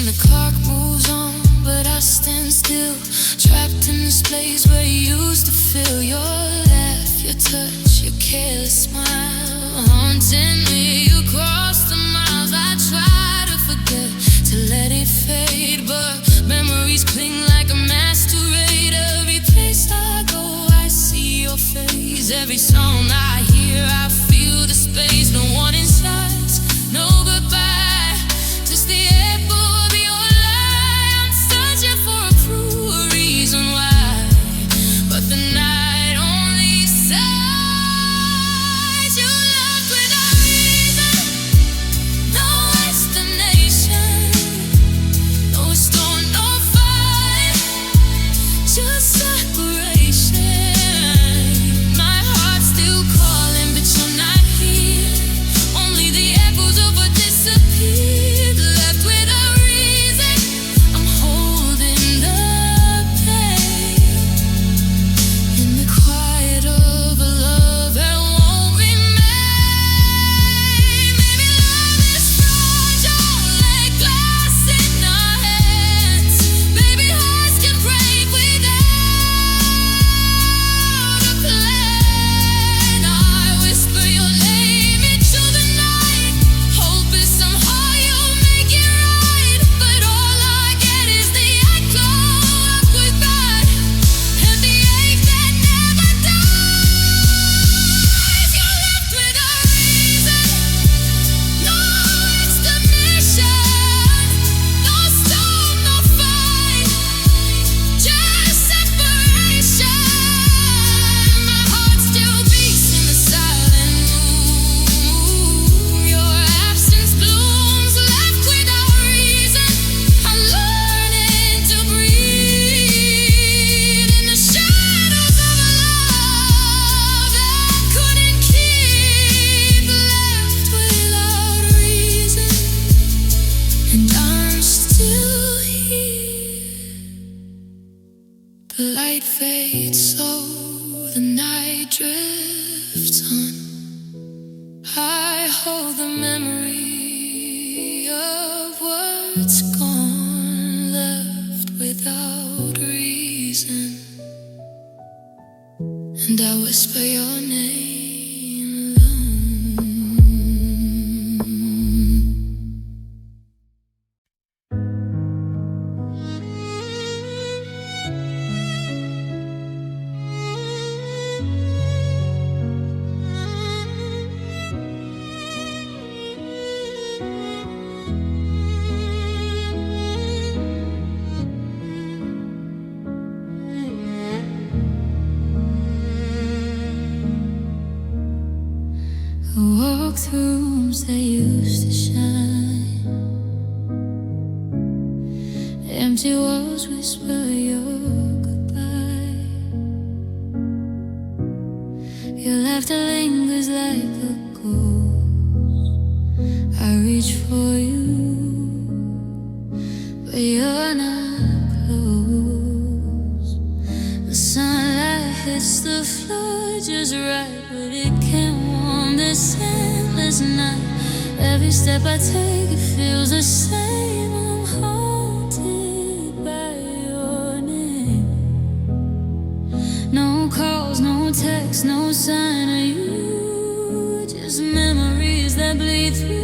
A: The clock moves on, but I stand still, trapped in this place where you used to feel. Your laugh, your touch, your careless smile, haunting me. You cross the miles. I try to forget, to let it fade, but memories cling like a masquerade. Every place I go, I see your face. Every song I hear, I feel the space. No warning signs, no goodbye, just the echo of your lie. I'm searching for a proof, a reason why, but the night only sighs. You left without reason, no explanation, no storm, no fight, just separation. My heart's still calling, but you're not here. Only the echoes of what disappeared. Left without reason, I'm holding the pain in the quiet of a love that won't remain. Maybe love is fragile, like glass in our hands. Baby, hearts can break without a plan. I whisper your name into the night, hope is somehow you'll make it right. But all I get is the echo of goodbye, and the ache that never dies. You're left without reason, no explanation, no storm, no fight, just separation. My heart still beats in the silent room. Your absence blooms, left without reason. I'm learning to breathe in the shadows of a love that couldn't keep. Left without reason, and I'm still here. The light fades, so the night drifts on. I hold the memory of what's gone, left without reason, and I whisper your name alone. I walk through rooms that used to shine. Empty walls whisper your goodbye. Your laughter lingers like a ghost. I reach for you, but you're not close. The sunlight hits the floor just right, but it can't warm this endless night. Every step I take, it feels the same. I'm haunted by your name. No calls, no texts, no sign of you. Just memories that bleed through.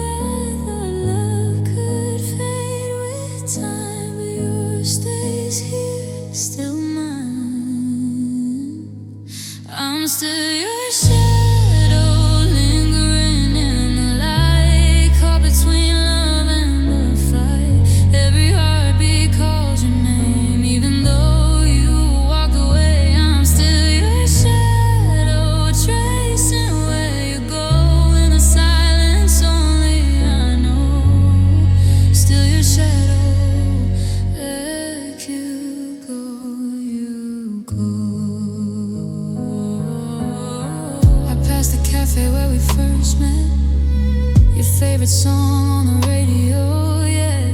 A: I thought love could fade with time, but yours stays here, still mine. I'm still your shadow, lingering in the light, caught between love and the fight. Every heartbeat calls your name, even though you walked away. I'm still your shadow, tracing where you go in the silence. Only I know. Still your shadow, where you go, you go. I passed the cafe where we first met. Your favorite song on the radio, yeah.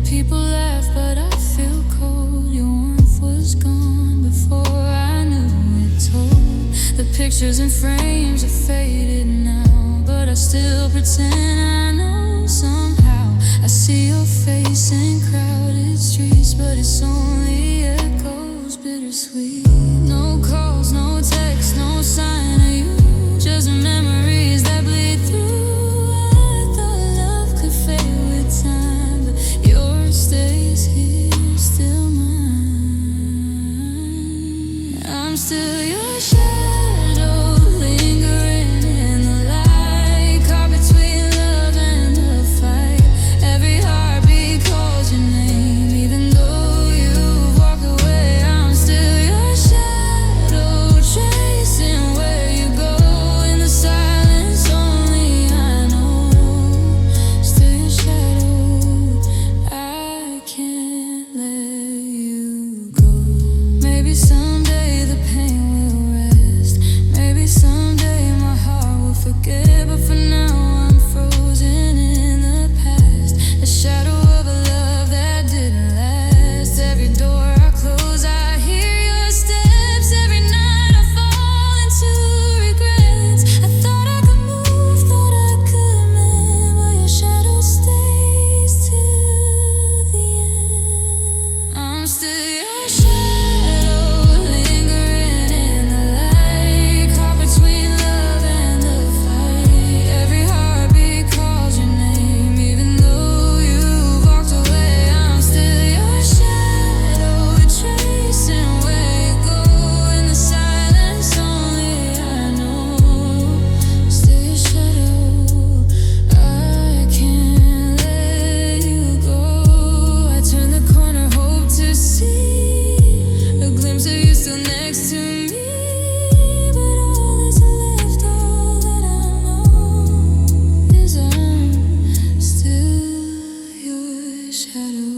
A: People laugh, but I feel cold. Your warmth was gone before I knew it told. The pictures and frames are faded now, but I still pretend I know somehow. I see your face in crowded streets, but it's only echoes, bittersweet. No calls, no texts, no sign of you. Just memories that bleed through. I thought love could fade with time, but yours stays here, still mine. I'm still your shadow, lingering in the light, caught between love and the fight. Every heartbeat calls your name, even though you walked away. I'm still your shadow, tracing where you go in the silence. Only I know. Still your shadow, I can't let you go. Maybe someday the pain will rest. Maybe someday my heart will forget. But for now I'm frozen in the past, the shadow of a love that didn't last. Every door I close, I hear your steps. Every night I fall into regrets. I thought I could move, thought I could mend, but your shadow stays till the end. I'm still your shadow, lingering in the light, caught between love and the fight. Every heartbeat calls your name, even though you walked away. I'm still your shadow, tracing where you go in the silence. Only I know. Still your shadow, I can't let you go. I turn the corner, hope to see a glimpse of you still next to me. But all that's left, all that I know, is I'm still your shadow.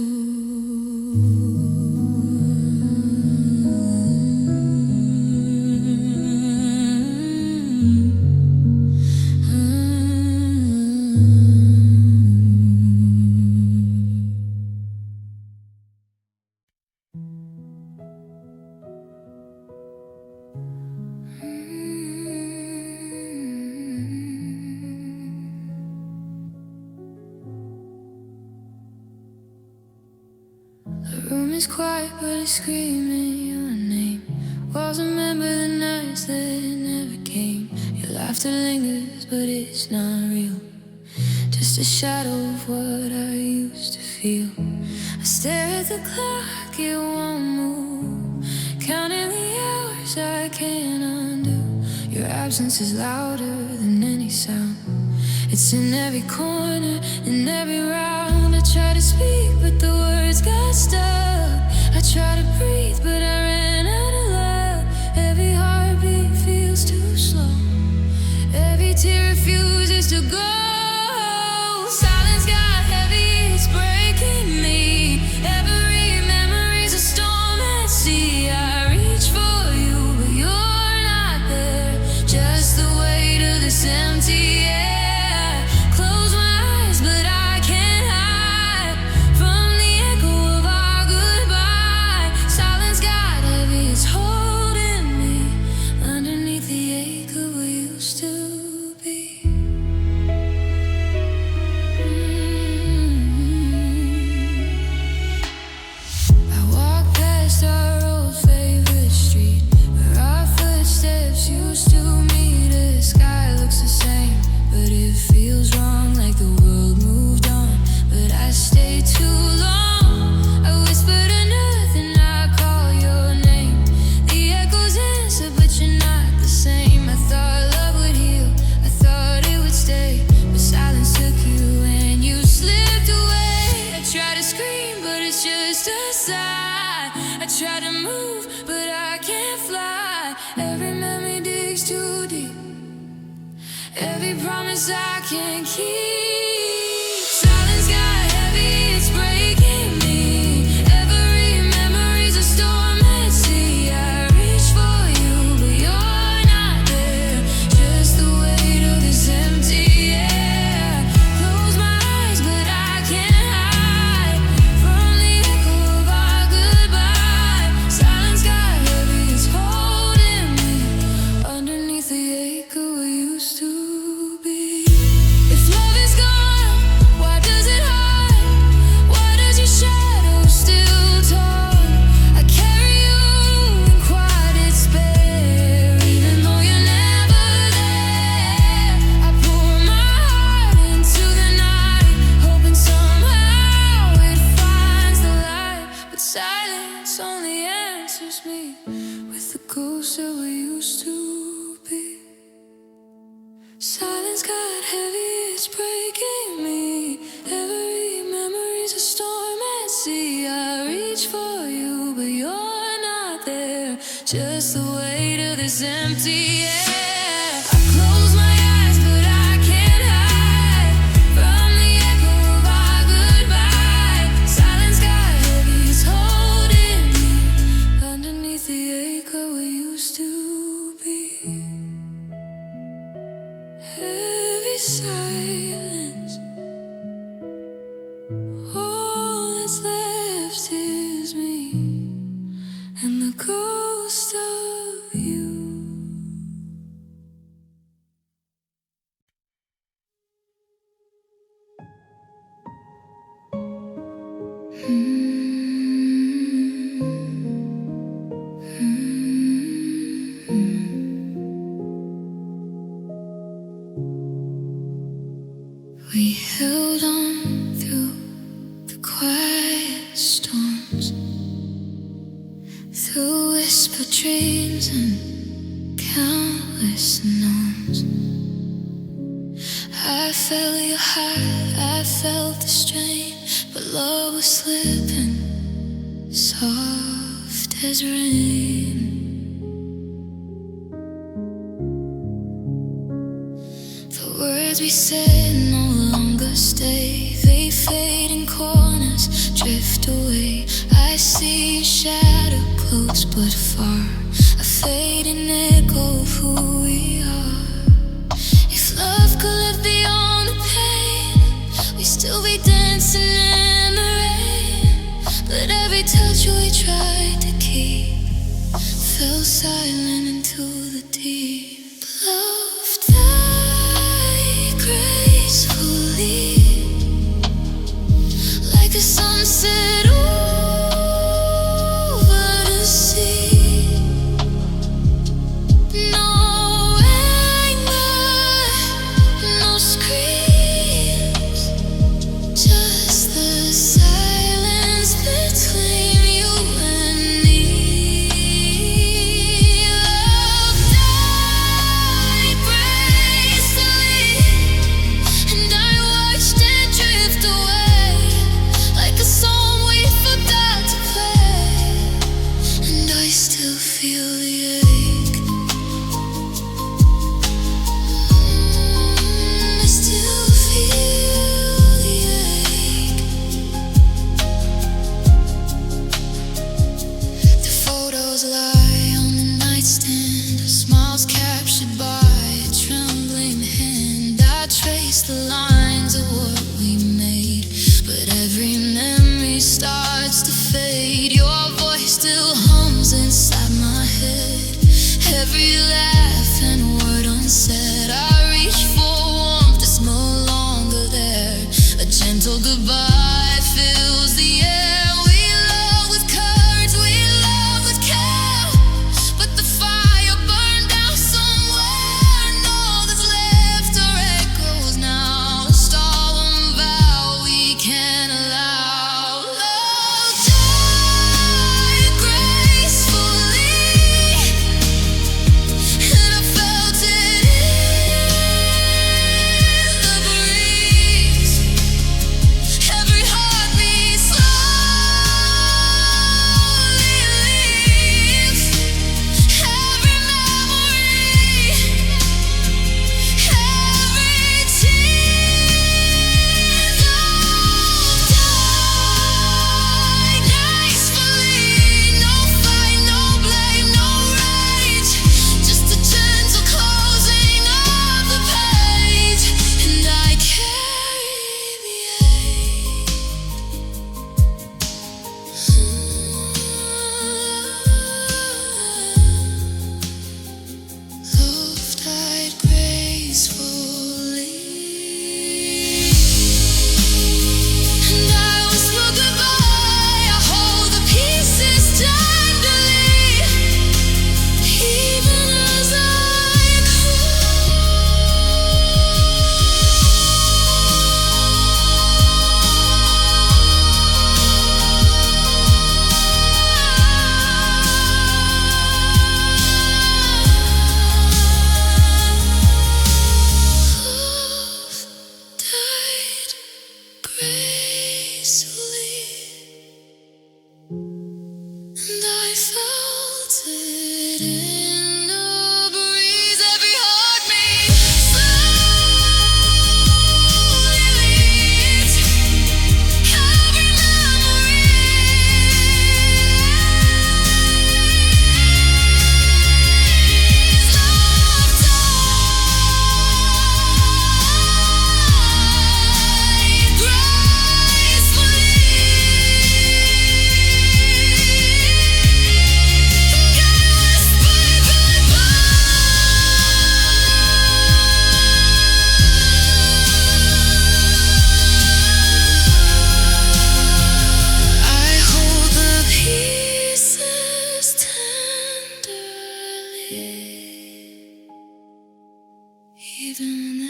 A: The room is quiet, but it's screaming your name. Walls remember the nights that never came. Your laughter lingers, but it's not real. Just a shadow of what I used to feel. I stare at the clock, it won't move. Counting the hours I can't undo. Your absence is louder than any sound. It's in every corner, in every round. I try to speak, but the words got stuck. I try to breathe, but I ran out of love. Every heartbeat feels too slow. Every tear used to go. Silence got heavy, it's breaking me. Every memory's a storm at sea. I reach for you, but you're not there. Just the weight of this empty air. Close my eyes, but I can't hide from the echo of our goodbye. Silence got heavy, it's holding me underneath the ache of what used to be. I walk past our old favorite street, where our footsteps used to meet. The sky looks the same, but it feels wrong, like the world moved on. But I stayed too long. I whispered to nothing, I call your name. The echoes answer, but you're not the same. I thought love would heal, I thought it would stay, but silence took you and you slipped away. I try to scream, but it's just a sigh. I try to move, but I can't fly. Every memory digs too deep, every promise I can't keep. Silence got heavy, it's breaking me. Every memory's a storm at sea. I reach for you, but you're not there. Just the weight of this empty air. Close my eyes, but I can't hide from the echo of our goodbye. Silence got heavy, it's holding me underneath the ache of what used to be. If love is gone, why does it hide? Why does your shadow still talk? I carry you in quiet despair, even though you're never there. I pour my heart into the night, hoping somehow it finds the light. But silence only answers me with the ghosts that we used to be. Silence got heavy, it's breaking me. Every memory's a storm at sea. I reach for you, but you're not there. Just the weight of this empty air. I close my eyes, but I can't hide from the echo of our goodbye. Silence got heavy, it's holding me underneath the ache of what used to be. Heavy silence, all that's left is me and the ghost of you. We held on through the quiet storms, through whispered dreams and countless no's. I felt your heart, I felt the strain, but love was slipping, soft as rain. The words we said no longer stay, they fade in corners, drift away. I see your shadow close but far, a fading echo of who we are. If love could live beyond the pain, we'd still be dancing in the rain. But every touch we tried to keep fell silent into the deep. Love died gracefully, like a sunset over the sea. No anger, no screams, just the silence between you and me. Love died Even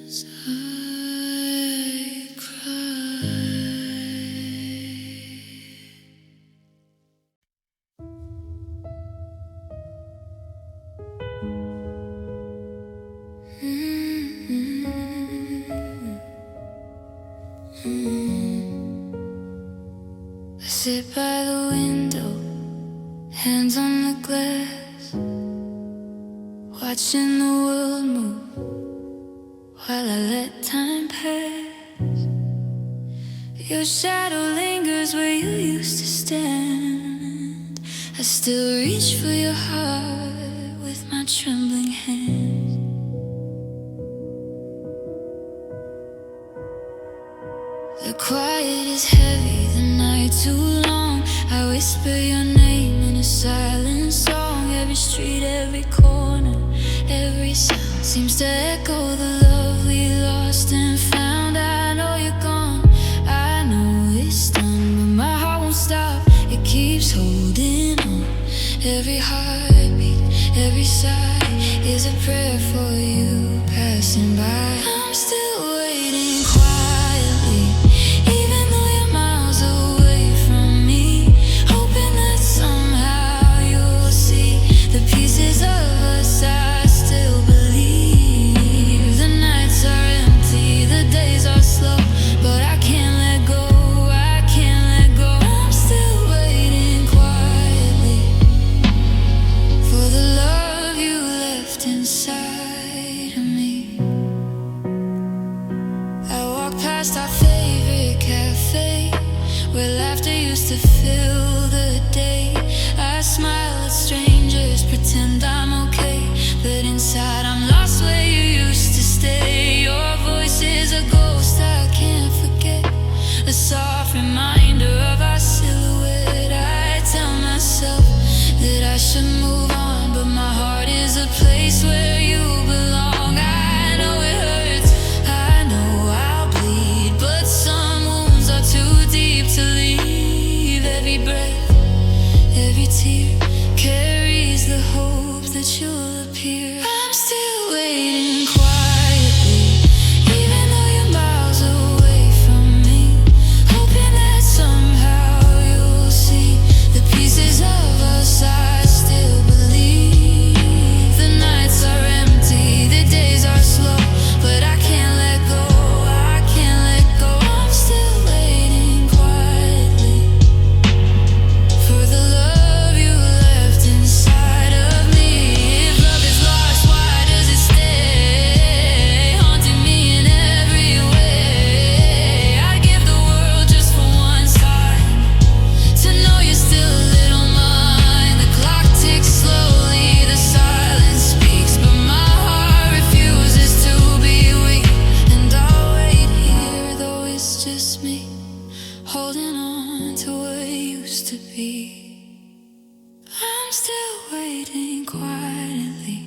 A: as I cry. I sit by the window, hands on the glass, watching the world move while I let time pass. Your shadow lingers where you used to stand. I still reach for your heart with my trembling hands. The quiet is heavy, the night too long. I whisper your name in a silent song. Every street, every corner, every sound seems to echo the love we lost and found. I know you're gone, I know it's done, but my heart won't stop, it keeps holding on. Every heartbeat, every sigh is a prayer for you passing by. I'm still waiting quietly, even though you're miles away from me, hoping that somehow you'll see the pieces of us I still believe. The nights are empty, the days are slow, but I can't let go, I can't let go. I'm still waiting quietly for the love you left inside of me. I walk past our favorite cafe, where laughter used to fill the day. I smile at strangers, pretend I'm okay, but inside I'm lost where you used to stay. Your voice is a ghost I can't forget, a soft reminder of our silhouette. I tell myself that I should move on, but my heart is a place where you belong. I know it hurts, I know I'll bleed, but some wounds are too deep to leave. Every breath, every tear carries the hope that you'll appear. I'm still waiting quietly, even though you're miles away from me, hoping that somehow you'll see the pieces of us I still believe. The nights are empty, the days are slow, but I can't let go, I can't let go. I'm still waiting quietly for the love you left inside of me. If love is lost, why does it stay, haunting me in every way? I'd give the world just for one sign, to know you're still a little mine. The clock ticks slowly, the silence speaks, but my heart refuses to be weak. And I'll wait here, though it's just me, holding on to what used to be. I'm still waiting quietly,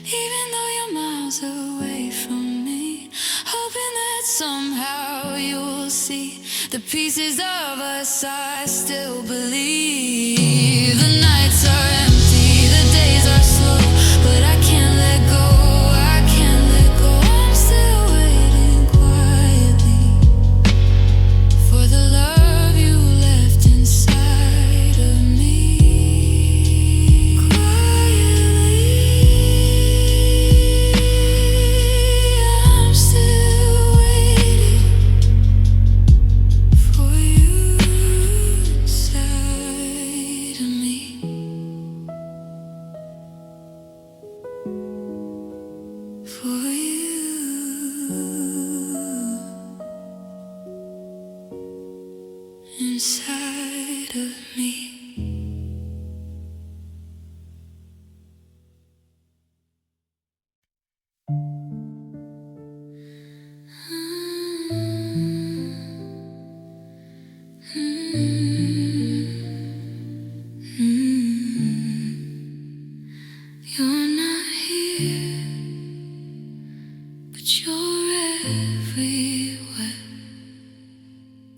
A: even though you're miles away from me, hoping that somehow you'll see the pieces of us I still believe. The nights are empty, the days are slow, but I can't let go, I can't let go. I'm still waiting quietly for the love you left inside of me. Quietly, I'm still waiting for you inside of me. For you inside of me. You're not here, but you're everywhere.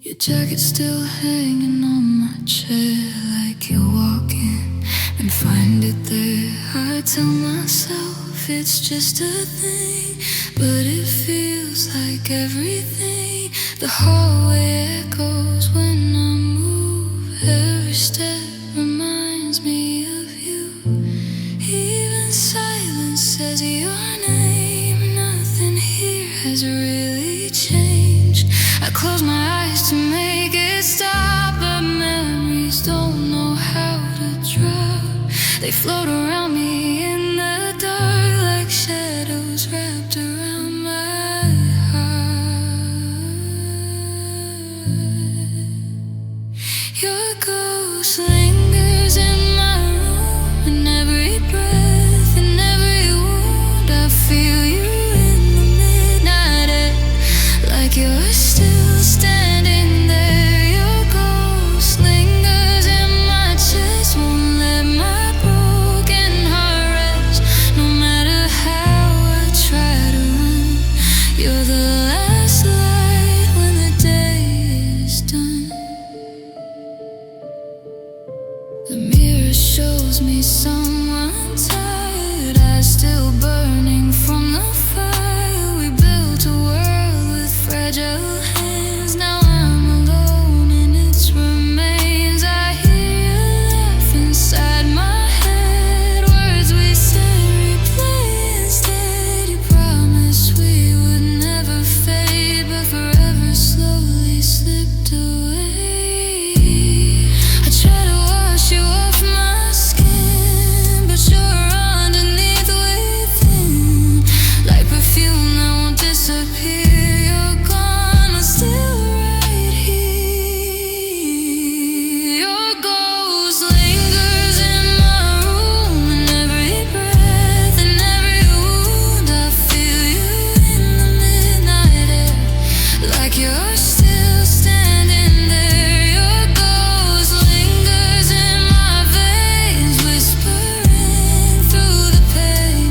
A: Your jacket's still hanging on my chair, like you're walking and find it there. I tell myself if it's just a thing, but it feels like everything. The hallway echoes when I move. Every step reminds me of you. Even silence says your name. Nothing here has really changed. I close my eyes to make it stop, but memories don't know how to drop. They float around me in the dark like shadows wrapped around my heart. Your ghost lingers in my room, in every breath, in every wound. I feel you in the midnight air, like you're still standing there. Your ghost lingers in my chest, won't let my broken heart rest. No matter how I try to run, you're the last light when the day is done. The mirror shows me someone tired, eyes still burning from the fire. We built a world with fragile hands. Now I'm alone in its remains. I hear you laugh inside my head. Words we said replay instead. You promised we would never fade, but forever slowly slipped away. I try to wash you off my skin, but you're underneath within, like perfume that won't disappear. You're gone, but still right here. Your ghost lingers in my room, in every breath, in every wound. I feel you in the midnight air, like you're still standing there. Your ghost lingers in my veins, whispering through the pain.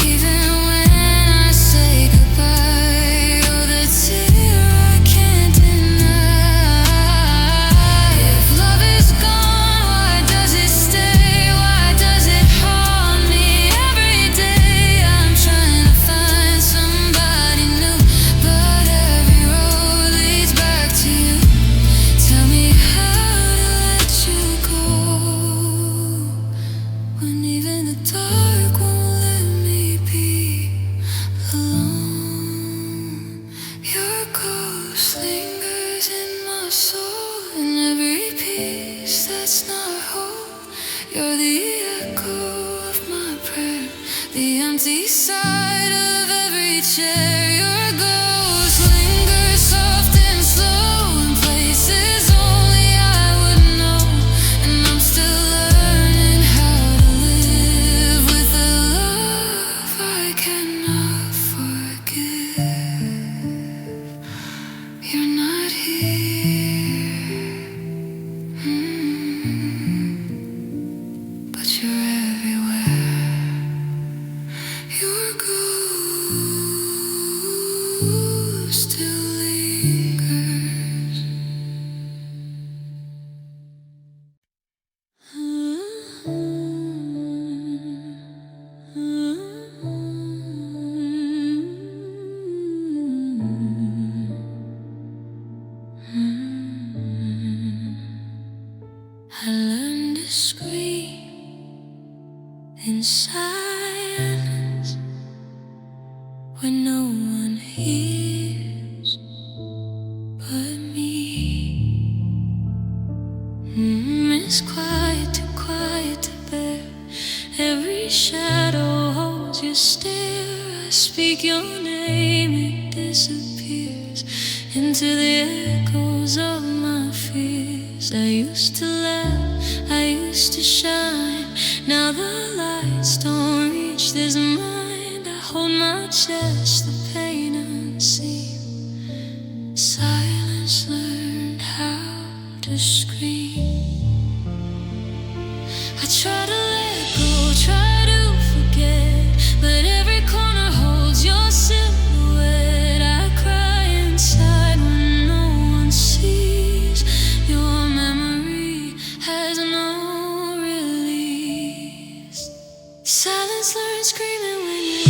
A: Even when I say goodbye, you're the tear I can't deny. If love is gone, why does it stay? Why does it haunt me every day? I'm trying to find somebody new, but every road leads back to you. Tell me how to let you go, when even the dark won't let me be alone. Your ghost lingers in my soul, in every piece that's not whole. You're the echo of my prayer, the empty side of every chair. Your ghost lingers soft and slow in places only I would know, and I'm still learning how to live with a love I cannot forgive. You're not here, but you're everywhere. Your ghost still lingers. I learned to scream in silence when no one hears but me. It's quiet to bear. Every shadow holds your stare. I speak your name, it disappears into the echoes of my fears. I used to laugh, I used to shine. Now the lights don't reach this mind. I hold my chest, the pain unseen. Silence learned how to scream. I try to let go, try to forget, but every corner holds your silhouette. I cry inside when no one sees. Your memory has no release. Silence learns screaming when you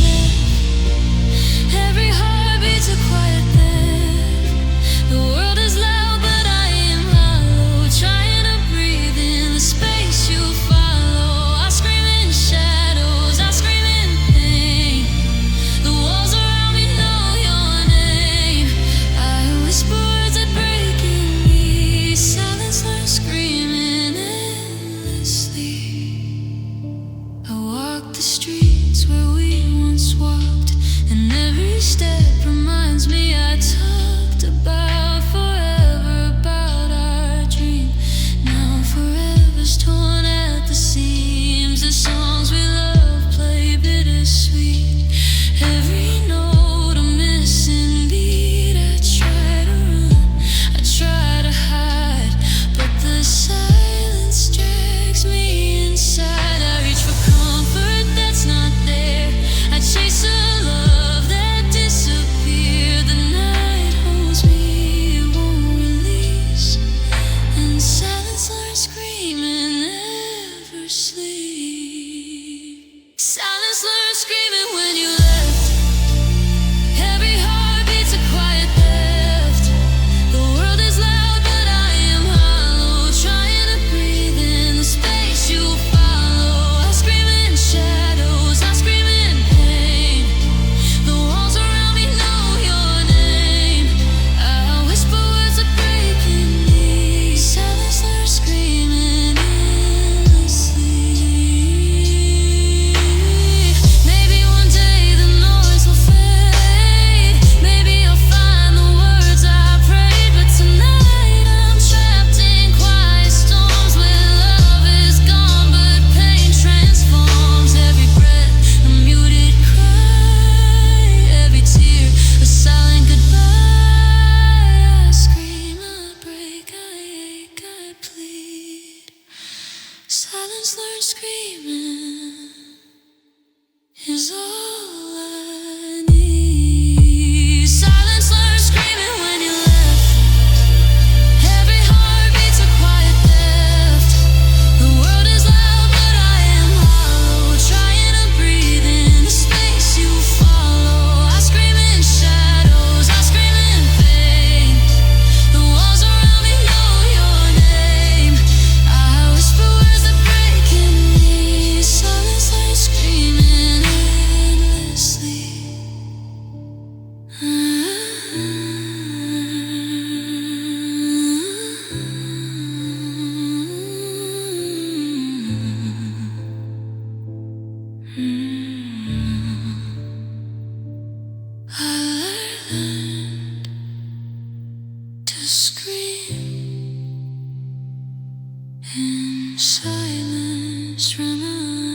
A: In silence, remind